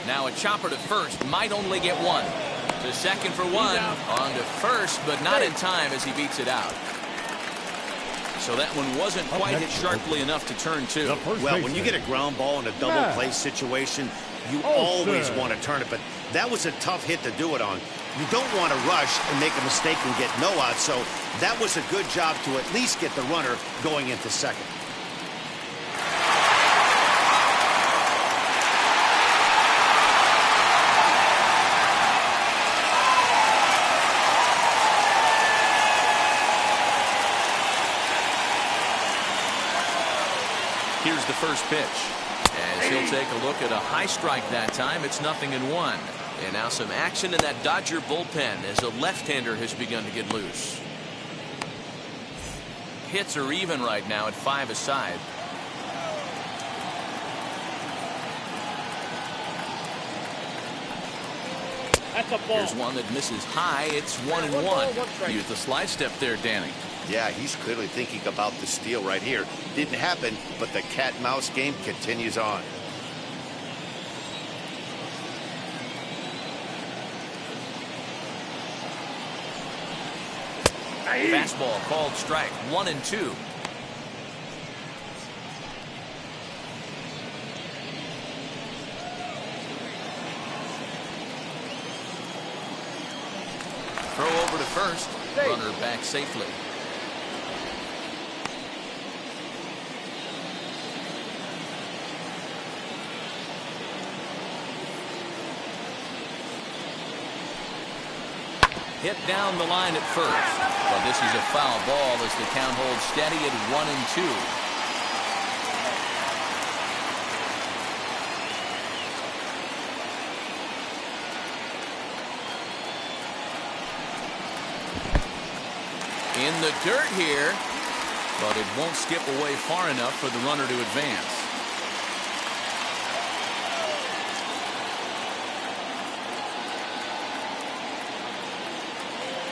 Now a chopper to first, might only get 1. To second for 1, on to first, but not in time as he beats it out. So that one wasn't quite hit sharply enough to turn 2. Well, when you get a ground ball in a double play situation, you always want to turn it, but that was a tough hit to do it on. You don't want to rush and make a mistake and get no out, so that was a good job to at least get the runner going into second. Here's the first pitch. As he'll take a look at a high strike that time, it's 0-1. And now some action in that Dodger bullpen as a left-hander has begun to get loose. Hits are even right now at 5 aside. That's a ball. Here's one that misses high. It's 1-1. Use the slide step there, Danny. Yeah, he's clearly thinking about the steal right here. Didn't happen, but the cat-mouse game continues on. Fastball called strike. 1-2. Throw over to first. Runner back safely. Hit down the line at first. But this is a foul ball as the count holds steady at 1-2. In the dirt here, but it won't skip away far enough for the runner to advance.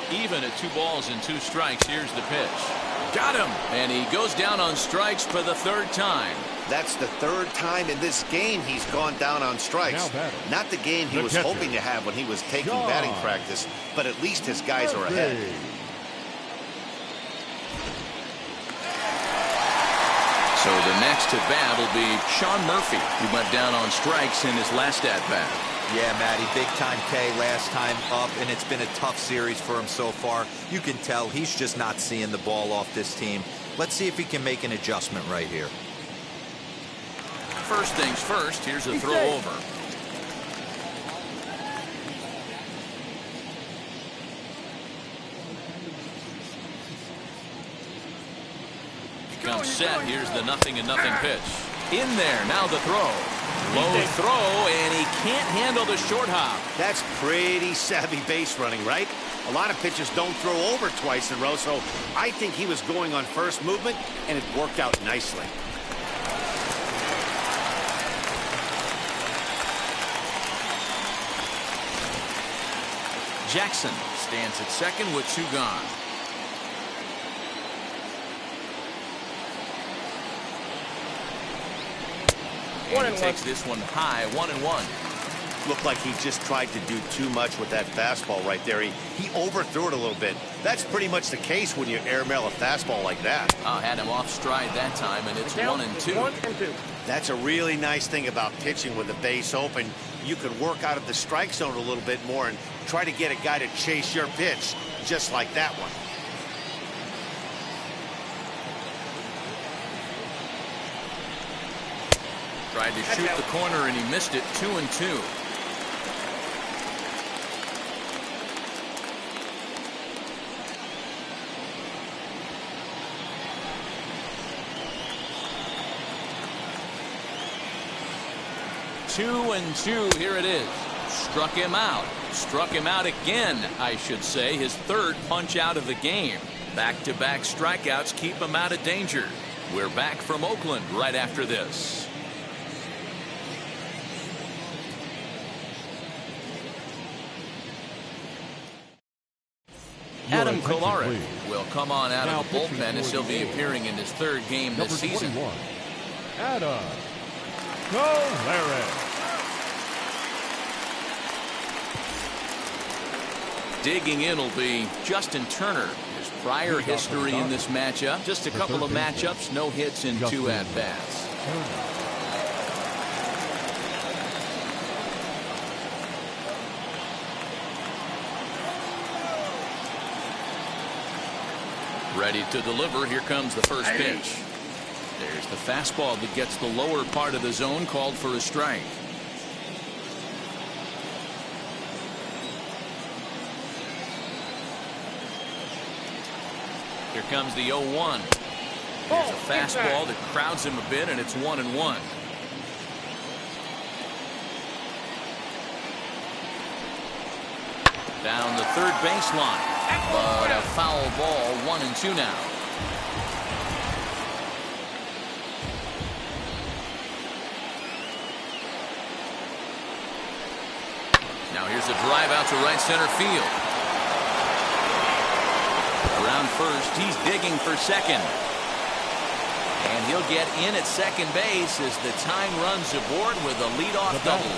Even at 2 balls and 2 strikes, here's the pitch. Got him! And he goes down on strikes for the 3rd time. That's the 3rd time in this game he's gone down on strikes. Not the game he was hoping to have when he was taking batting practice, but at least his guys are ahead. So the next at bat will be Sean Murphy, who went down on strikes in his last at bat. Yeah, Matty, big time K last time up, and it's been a tough series for him so far. You can tell he's just not seeing the ball off this team. Let's see if he can make an adjustment right here. First things first, here's a throw over. Comes set, here's the 0-0 pitch. In there, now the throw. Low throw, and he can't handle the short hop. That's pretty savvy base running, right? A lot of pitchers don't throw over twice in a row, so I think he was going on first movement, and it worked out nicely. Jackson stands at second with 2 gone. And he takes this one high, 1-1. Looked like he just tried to do too much with that fastball right there. He overthrew it a little bit. That's pretty much the case when you airmail a fastball like that. Had him off stride that time, and it's 1-2. That's a really nice thing about pitching with the base open. You can work out of the strike zone a little bit more and try to get a guy to chase your pitch, just like that one. Tried to shoot the corner and he missed it. 2-2. Two and two. Here it is. Struck him out. Struck him out again, I should say. His third punch out of the game. Back-to-back strikeouts keep him out of danger. We're back from Oakland right after this. Adam Kolarek will come on out of the bullpen as he'll be appearing in his third game this season. Adam Kolarek. Digging in will be Justin Turner. His prior history in this matchup, just a couple of matchups, no hits in 2 at-bats. Ready to deliver. Here comes the first pitch. There's the fastball that gets the lower part of the zone, called for a strike. Here comes the 0-1. There's a fastball that crowds him a bit, and it's 1-1. Down the third baseline, but a foul ball. 1-2 now. Now here's a drive out to right center field. Around first, he's digging for second. And he'll get in at second base as the time runs aboard with a leadoff double.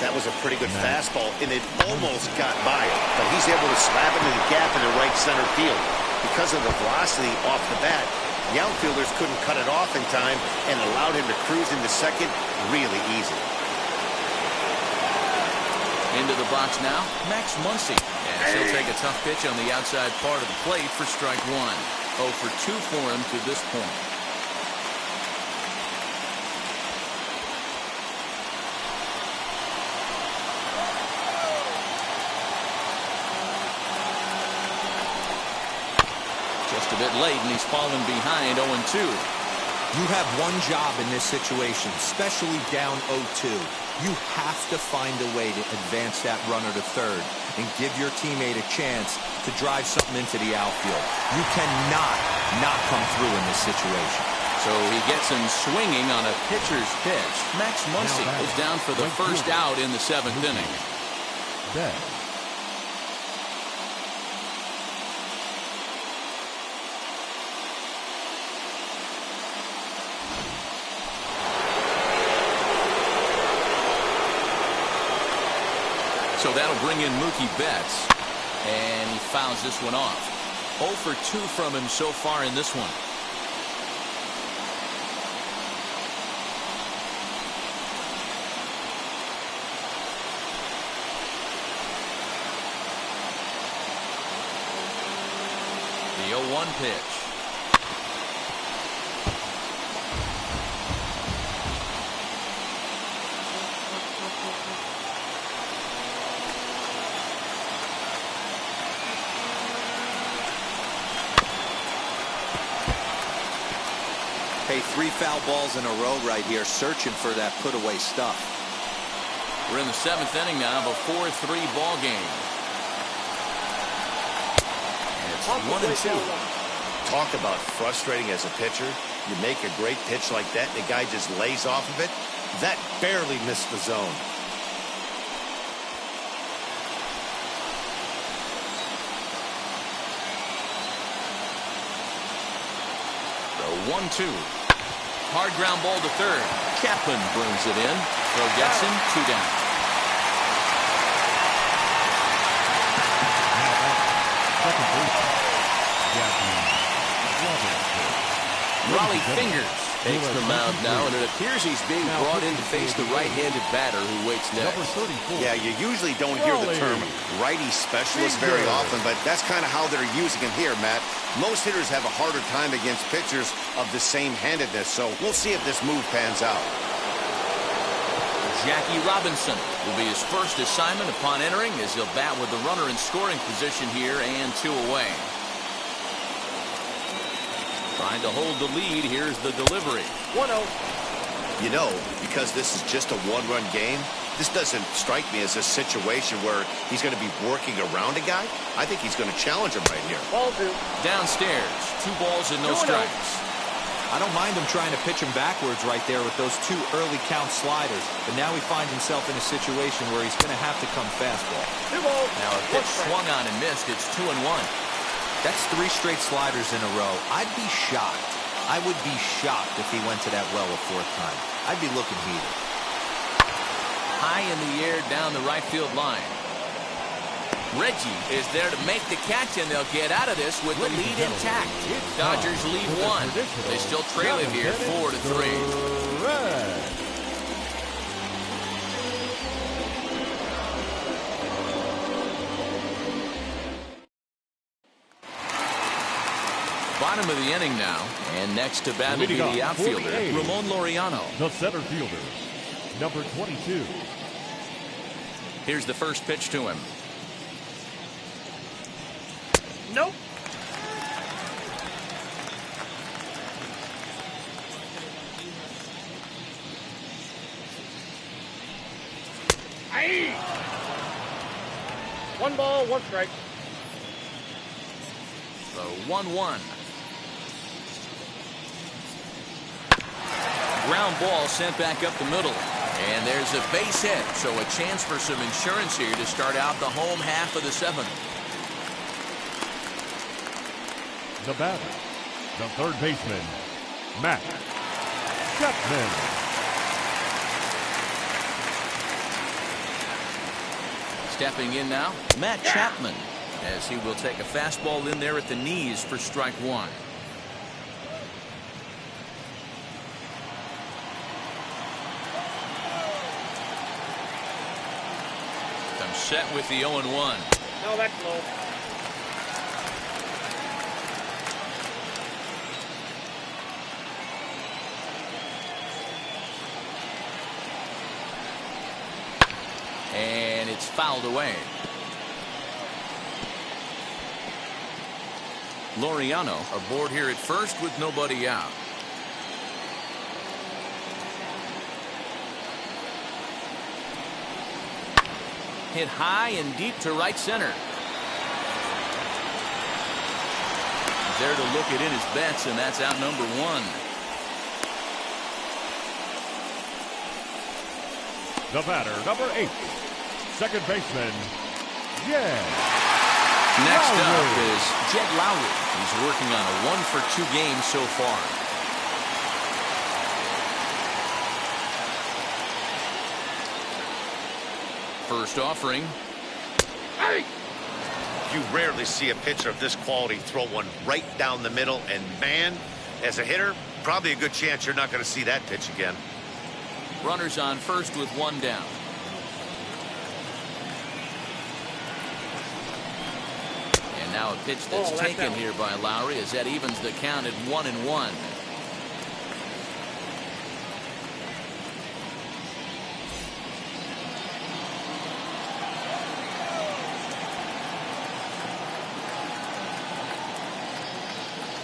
That was a pretty good fastball, and it almost got by him, but he's able to slap it in the gap in the right center field. Because of the velocity off the bat, the outfielders couldn't cut it off in time and allowed him to cruise into second really easy. Into the box now, Max Muncy. And he'll take a tough pitch on the outside part of the plate for strike one. 0 for 2 for him to this point. Just a bit late, and he's fallen behind 0-2. You have one job in this situation, especially down 0-2. You have to find a way to advance that runner to third and give your teammate a chance to drive something into the outfield. You cannot not come through in this situation. So he gets him swinging on a pitcher's pitch. Max Muncy is down for the first out in the 7th inning. So that'll bring in Mookie Betts, and he fouls this one off. 0 for 2 from him so far in this one. The 0-1 pitch. Hey, 3 foul balls in a row right here, searching for that put-away stuff. We're in the 7th inning now of a 4-3 ball game. And it's 1-2. Talk about frustrating as a pitcher. You make a great pitch like that, and the guy just lays off of it. That barely missed the zone. The 1-2. Hard ground ball to third. Chapman brings it in. Throw gets him. 2 down. Raleigh Fingers Takes the mound now, and it appears he's being brought in to face the right-handed batter who waits next. Number 34. Yeah, you usually don't hear the term righty specialist very often, but that's kind of how they're using him here, Matt. Most hitters have a harder time against pitchers of the same handedness, so we'll see if this move pans out. Jackie Robinson will be his first assignment upon entering as he'll bat with the runner in scoring position here and 2 away. Trying to hold the lead. Here's the delivery. 1-0. You know, because this is just a one-run game, this doesn't strike me as a situation where he's going to be working around a guy. I think he's going to challenge him right here. Ball 2. Downstairs, 2 balls and no 2-0. strikes. I don't mind him trying to pitch him backwards right there with those 2 early count sliders. But now he finds himself in a situation where he's going to have to come fastball. 2 balls. Now a pitch swung on and missed. It's 2-1. That's 3 straight sliders in a row. I'd be shocked. I would be shocked if he went to that well a 4th time. I'd be looking heated. High in the air down the right field line. Reggie is there to make the catch, and they'll get out of this with the lead intact. Dodgers lead 1. They still trail it here 4-3. Bottom of the inning now, and next to bat will be the outfielder, Ramon Moriano. The center fielder, number 22. Here's the first pitch to him. Nope. Aye. 1 ball, 1 strike. The 1-1. Ground ball sent back up the middle. And there's a base hit, so a chance for some insurance here to start out the home half of the 7th. The batter, the third baseman, Matt Chapman. Stepping in now, Matt Chapman, as he will take a fastball in there at the knees for strike 1. I'm set with the 0-1. No, that's low. And it's fouled away. Laureano aboard here at first with nobody out. Hit high and deep to right center. He's there to look it in his bets, and that's out number 1. The batter, number 8, second baseman, Jed Next Lowry. up is Jed Lowry. He's working on a 1-for-2 game so far. First offering. Hey! You rarely see a pitcher of this quality throw one right down the middle, and man, as a hitter, probably a good chance you're not going to see that pitch again. Runners on first with 1 down. And now a pitch that's taken here by Lowry as that evens the count at 1-1.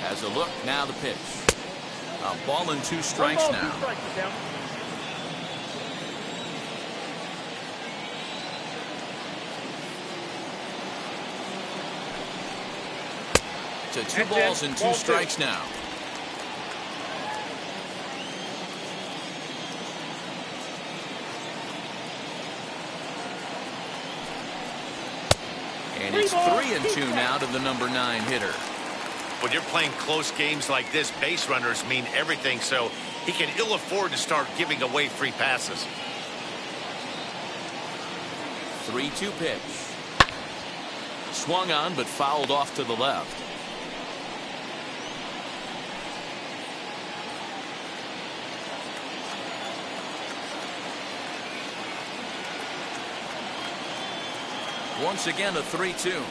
Has a look, now the pitch. A ball and 2 strikes 1 ball, now. 2 strikes down. To 2 balls and 2 strikes now. And it's 3-2 now to the number 9 hitter. When you're playing close games like this, base runners mean everything, so he can ill afford to start giving away free passes. 3-2 pitch. Swung on but fouled off to the left. Once again, a 3-2.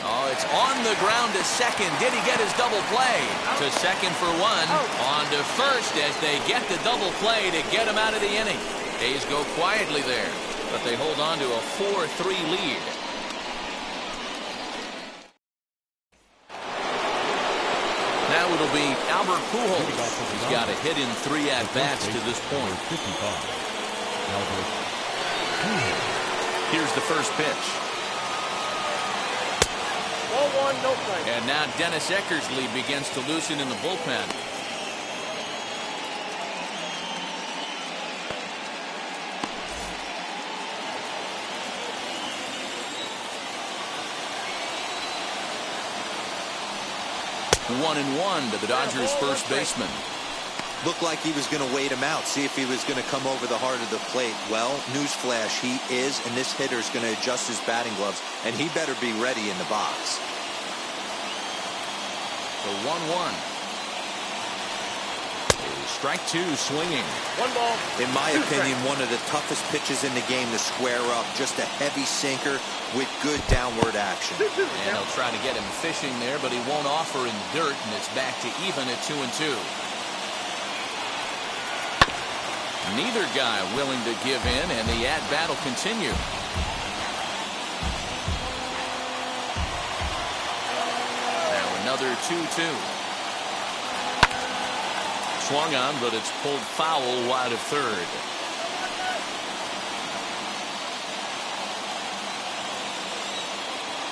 Oh, it's on the ground to second. Did he get his double play? To second for one. On to first as they get the double play to get him out of the inning. A's go quietly there, but they hold on to a 4-3 lead. Now it'll be Albert Pujols. He's got a hit in 3 at-bats to this point. Here's the first pitch. Ball 1, no strike. And now Dennis Eckersley begins to loosen in the bullpen. One and one to the Dodgers' first baseman. Looked like he was going to wait him out, see if he was going to come over the heart of the plate. Well, newsflash, he is, and this hitter is going to adjust his batting gloves, and he better be ready in the box. The 1-1. Strike 2 swinging. 1 ball. In my opinion, one of the toughest pitches in the game to square up. Just a heavy sinker with good downward action. And he'll try to get him fishing there, but he won't offer in dirt, and it's back to even at 2-2. Neither guy willing to give in, and the at-bat will continue. Now another 2-2. Swung on, but it's pulled foul wide of third.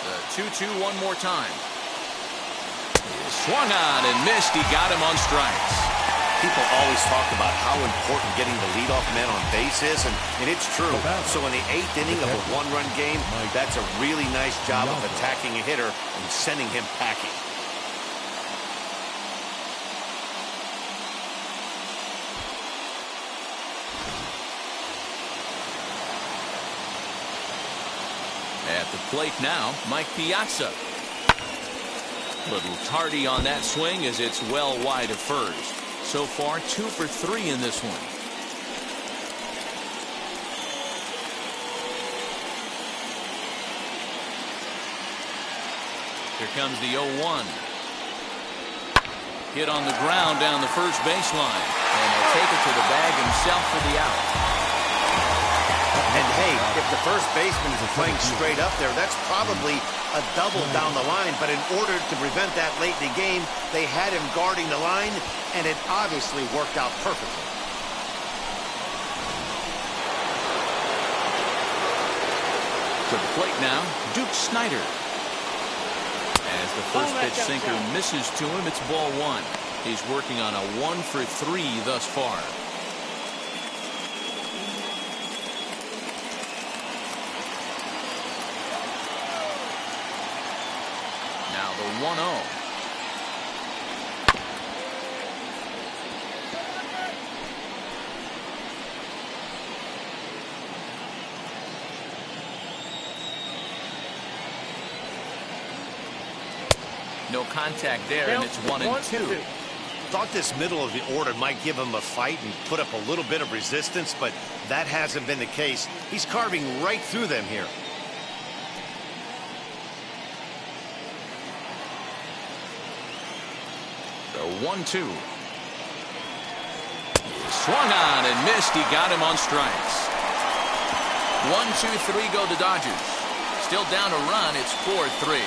The 2-2 one more time. Swung on and missed. He got him on strikes. People always talk about how important getting the leadoff man on base is, and it's true. So in the 8th inning of a 1-run game, that's a really nice job of attacking a hitter and sending him packing. At the plate now, Mike Piazza. Little tardy on that swing as it's well wide of first. So far, 2 for 3 in this one. Here comes the 0-1. Hit on the ground down the first baseline. And he'll take it to the bag himself for the out. And hey, if the first baseman is playing straight up there, that's probably a double down the line. But in order to prevent that late in the game, they had him guarding the line, and it obviously worked out perfectly. To the plate now, Duke Schneider. As the first pitch sinker misses to him, it's ball 1. He's working on a 1 for 3 thus far. Now the 1-0. No contact there, and it's 1-2. Thought this middle of the order might give him a fight and put up a little bit of resistance, but that hasn't been the case. He's carving right through them here. The 1-2. Swung on and missed. He got him on strikes. 1-2-3 go the Dodgers. Still down a run. It's 4-3.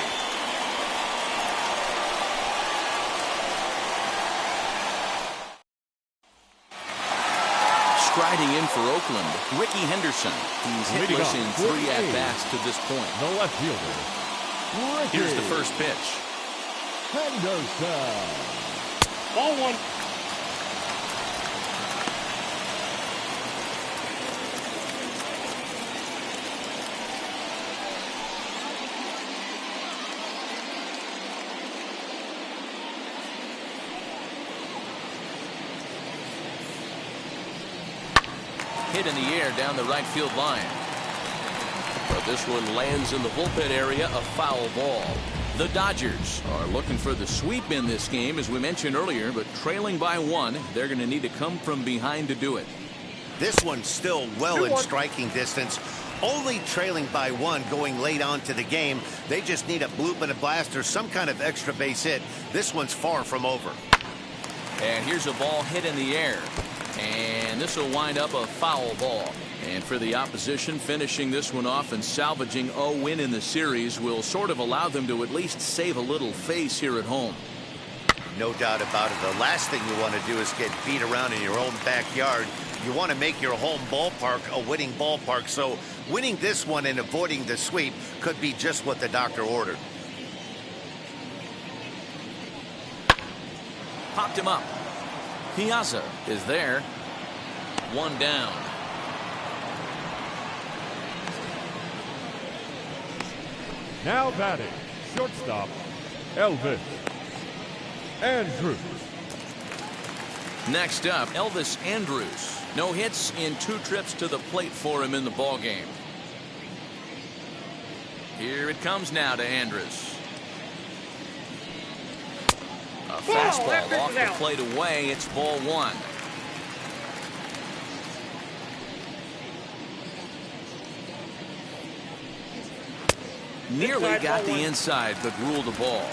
Striding in for Oakland, Ricky Henderson. He's hitless in 3 at-bats to this point. The left fielder, Ricky. Here's the first pitch. Henderson. Ball 1. Hit in the air down the right field line. But this one lands in the bullpen area, a foul ball. The Dodgers are looking for the sweep in this game, as we mentioned earlier, but trailing by 1, they're going to need to come from behind to do it. This one's still well in striking distance. Only trailing by 1 going late on to the game. They just need a bloop and a blast or some kind of extra base hit. This one's far from over. And here's a ball hit in the air. And this will wind up a foul ball. And for the opposition, finishing this one off and salvaging a win in the series will sort of allow them to at least save a little face here at home. No doubt about it. The last thing you want to do is get beat around in your own backyard. You want to make your home ballpark a winning ballpark. So winning this one and avoiding the sweep could be just what the doctor ordered. Popped him up. Piazza is there. 1 down. Now batting, shortstop, Elvis Andrus. Next up, Elvis Andrus. No hits in 2 trips to the plate for him in the ballgame. Here it comes now to Andrus. A fastball off the plate away. It's ball 1. Nearly got the inside, but ruled the ball.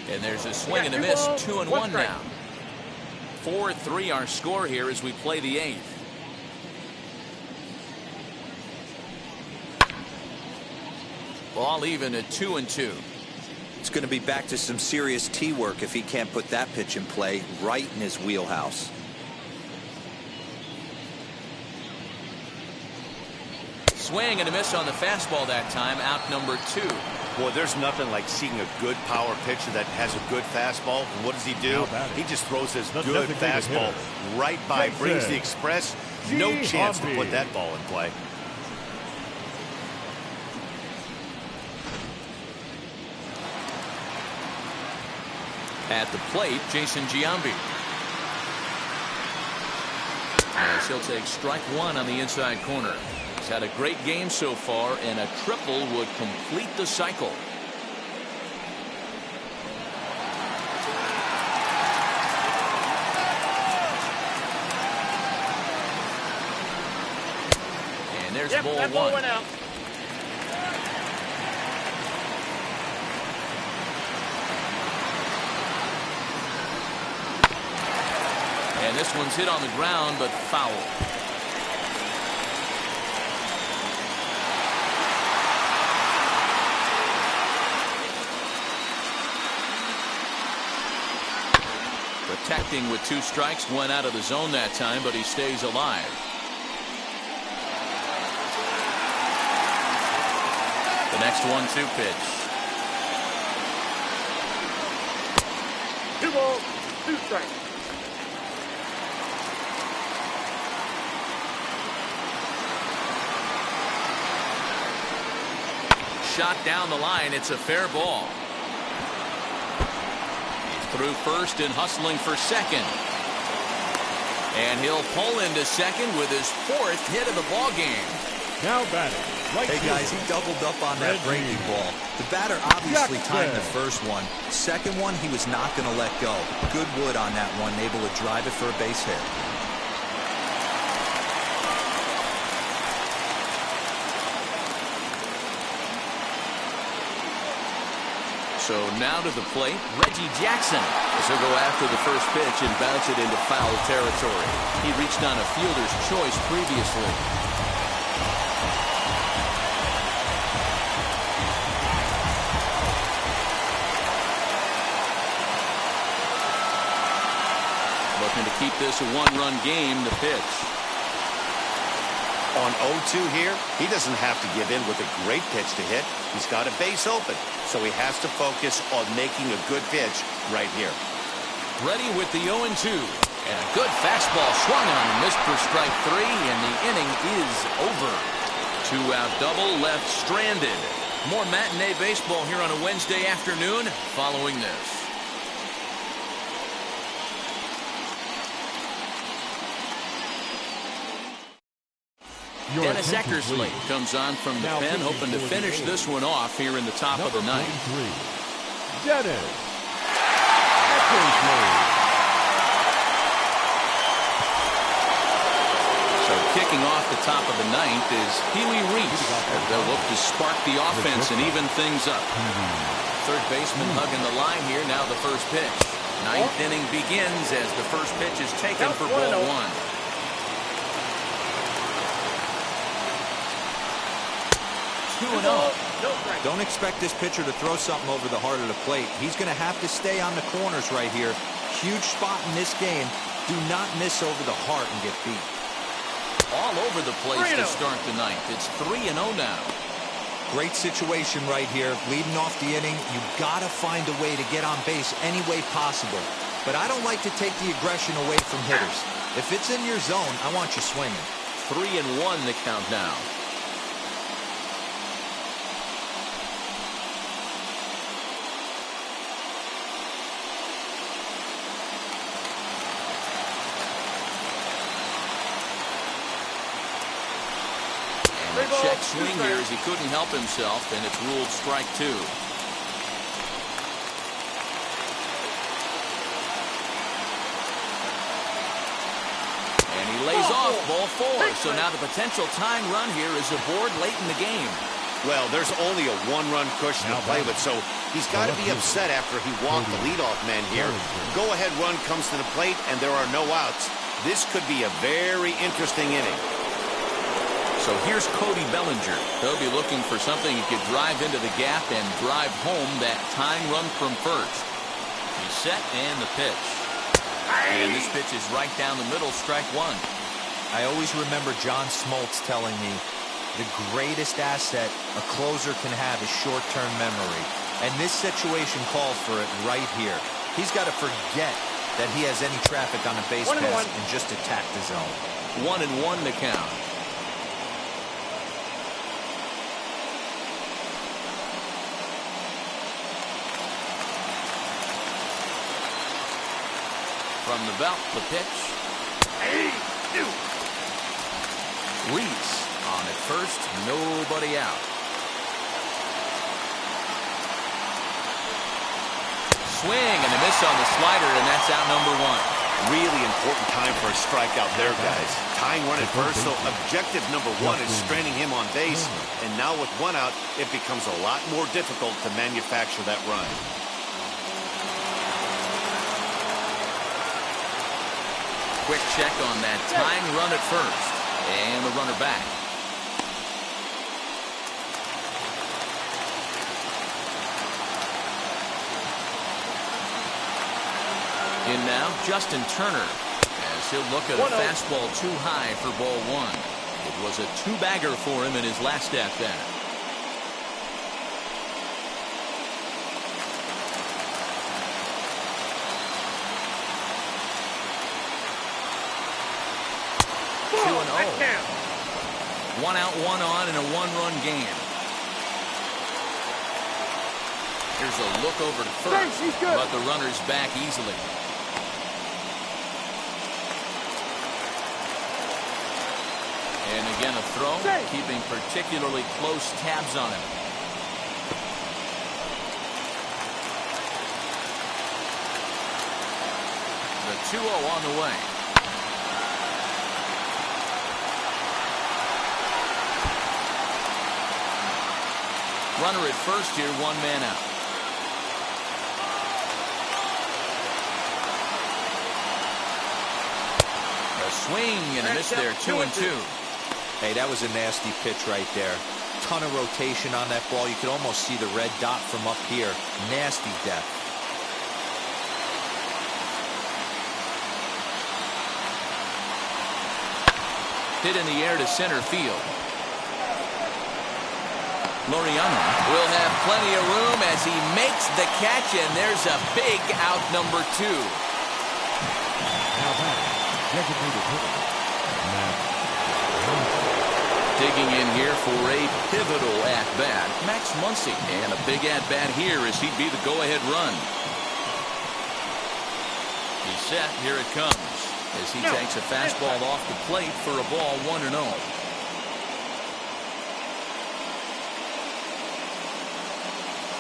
And there's a swing and a miss. 2-1 now. 4-3 our score here as we play the 8th. Ball even at 2-2. It's going to be back to some serious tee work if he can't put that pitch in play right in his wheelhouse. Swing and a miss on the fastball that time. Out number 2. Boy, there's nothing like seeing a good power pitcher that has a good fastball. And what does he do? He just throws his good fastball right by, brings the express. No chance to put that ball in play. At the plate, Jason Giambi. As he'll take strike 1 on the inside corner. He's had a great game so far, and a triple would complete the cycle. And there's ball 1. Ball went out. And this one's hit on the ground, but foul. Protecting with 2 strikes, went out of the zone that time, but he stays alive. The next 1-2 pitch. 2 balls, 2 strikes. Shot down the line. It's a fair ball. Through first and hustling for second. And he'll pull into second with his 4th hit of the ball game. Now batting. Hey guys, he doubled up on that breaking ball. The batter obviously timed the first one. Second one, he was not going to let go. Good wood on that one, able to drive it for a base hit. So now to the plate, Reggie Jackson. As he'll go after the first pitch and bounce it into foul territory. He reached on a fielder's choice previously. Looking to keep this a 1-run game. The pitch. On 0-2 here, he doesn't have to give in with a great pitch to hit. He's got a base open, so he has to focus on making a good pitch right here. Ready with the 0-2. And a good fastball swung on and missed for strike 3, and the inning is over. 2-out double left stranded. More matinee baseball here on a Wednesday afternoon following this. Dennis Eckersley comes on from the pen, hoping to finish this one off here in the top of the ninth. Dennis Eckersley. kicking off the top of the ninth is Huey Reese. They'll look to spark the offense and even things up. Third baseman hugging the line here. Now the first pitch. Ninth inning begins as the first pitch is taken for ball one. Don't expect this pitcher to throw something over the heart of the plate. He's going to have to stay on the corners right here. Huge spot in this game. Do not miss over the heart and get beat. All over the place to start the ninth. It's 3-0 now. Great situation right here. Leading off the inning, you got to find a way to get on base any way possible. But I don't like to take the aggression away from hitters. If it's in your zone, I want you swinging. 3-1 the count now. Check swing here as he couldn't help himself, and it's ruled strike two. And he lays off ball four. So now the potential tying run here is aboard late in the game. Well, there's only a one-run cushion to play with, so he's got to be upset after he walked the leadoff man here. Go-ahead run comes to the plate, and there are no outs. This could be a very interesting inning. So here's Cody Bellinger. They'll be looking for something he could drive into the gap and drive home that tying run from first. He's set and the pitch. And this pitch is right down the middle, strike one. I always remember John Smoltz telling me the greatest asset a closer can have is short-term memory. And this situation calls for it right here. He's got to forget that he has any traffic on a base pass and just attack the zone. 1-1 to count. From the belt, the pitch. Reese on at first, nobody out. Swing and a miss on the slider, and that's out number one. Really important time for a strikeout there, guys. Tying run at first, so objective number one is stranding him on base. And now with one out, it becomes a lot more difficult to manufacture that run. Quick check on that tying run at first. And the runner back. In now, Justin Turner, as he'll look at a fastball too high for ball one. It was a two-bagger for him in his last at-bat. One out, one on in a one-run game. Here's a look over to first, but the runner's back easily. And again a throw, keeping particularly close tabs on him. The 2-0 on the way. Runner at first here, one man out. A swing and a miss there, 2-2. Hey, that was a nasty pitch right there. Ton of rotation on that ball. You could almost see the red dot from up here. Nasty depth. Hit in the air to center field. Moriano will have plenty of room as he makes the catch, and there's a big out number two. Now back, designated hitter, Digging in here for a pivotal at-bat, Max Muncy. And a big at-bat here as he'd be the go-ahead run. He's set, here it comes, as he takes a fastball off the plate for a ball 1-0.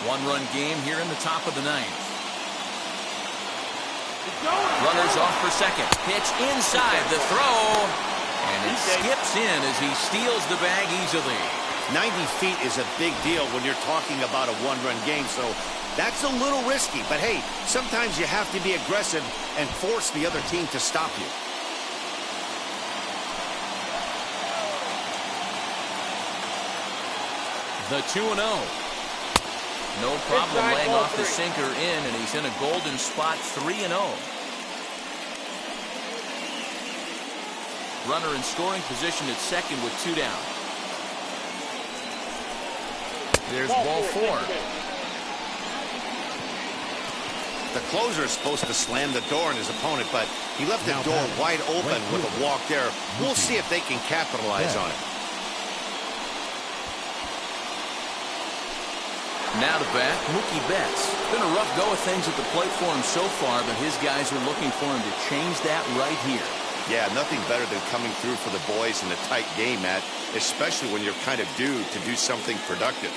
One-run game here in the top of the ninth. Runners off for second. Pitch inside the throw. And it skips steps in as he steals the bag easily. 90 feet is a big deal when you're talking about a one-run game, so that's a little risky. But hey, sometimes you have to be aggressive and force the other team to stop you. The 2-0. No problem laying off the sinker in, and he's in a golden spot, 3-0. Runner in scoring position at second with 2 down. There's ball 4. The closer is supposed to slam the door on his opponent, but he left the door wide open with a walk there. We'll see if they can capitalize on it. Now to bat, Mookie Betts. Been a rough go of things at the plate for him so far, but his guys are looking for him to change that right here. Yeah, nothing better than coming through for the boys in a tight game, Matt, especially when you're kind of due to do something productive.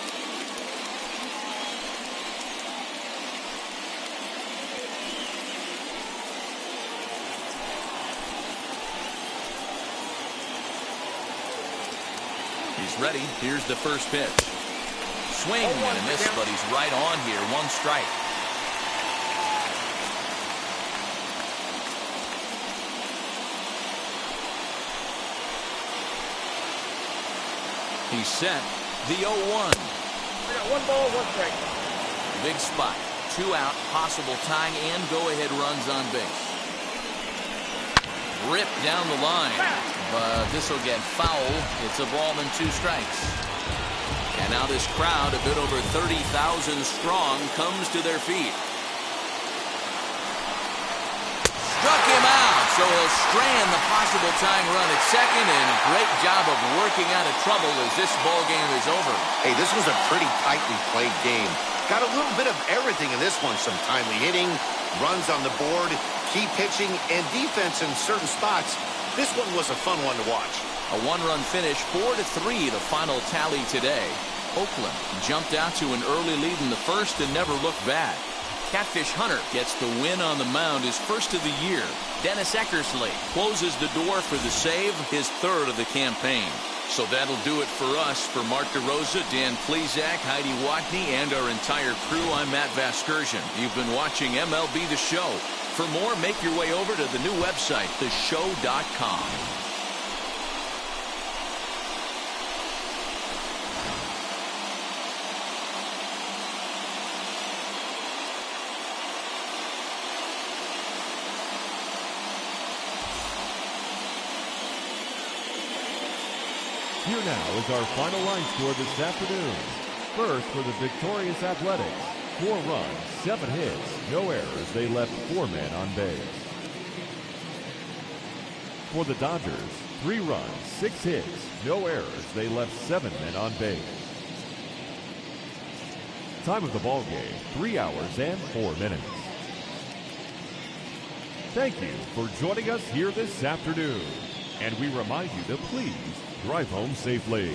He's ready. Here's the first pitch. Swing and a miss, but he's right on here. 1 strike. He's set. The 0-1. I got 1 ball, 1 strike. Big spot. 2 out. Possible tying and go-ahead runs on base. Ripped down the line. But this will get foul. It's a ball and 2 strikes. And now this crowd, a bit over 30,000 strong, comes to their feet. Struck him out, so he'll strand the possible tying run at second, and a great job of working out of trouble as this ball game is over. Hey, this was a pretty tightly played game. Got a little bit of everything in this one. Some timely hitting, runs on the board, key pitching, and defense in certain spots. This one was a fun one to watch. A 1-run finish, 4-3, the final tally today. Oakland jumped out to an early lead in the first and never looked back. Catfish Hunter gets the win on the mound, his first of the year. Dennis Eckersley closes the door for the save, his 3rd of the campaign. So that'll do it for us. For Mark DeRosa, Dan Plesac, Heidi Watney, and our entire crew, I'm Matt Vasgersian. You've been watching MLB The Show. For more, make your way over to the new website, theshow.com. Here now is our final line score this afternoon. First, for the victorious Athletics, 4 runs, 7 hits, no errors. They left 4 men on base. For the Dodgers, 3 runs, 6 hits, no errors. They left 7 men on base. Time of the ball game, 3 hours and 4 minutes. Thank you for joining us here this afternoon. And we remind you to please drive home safely.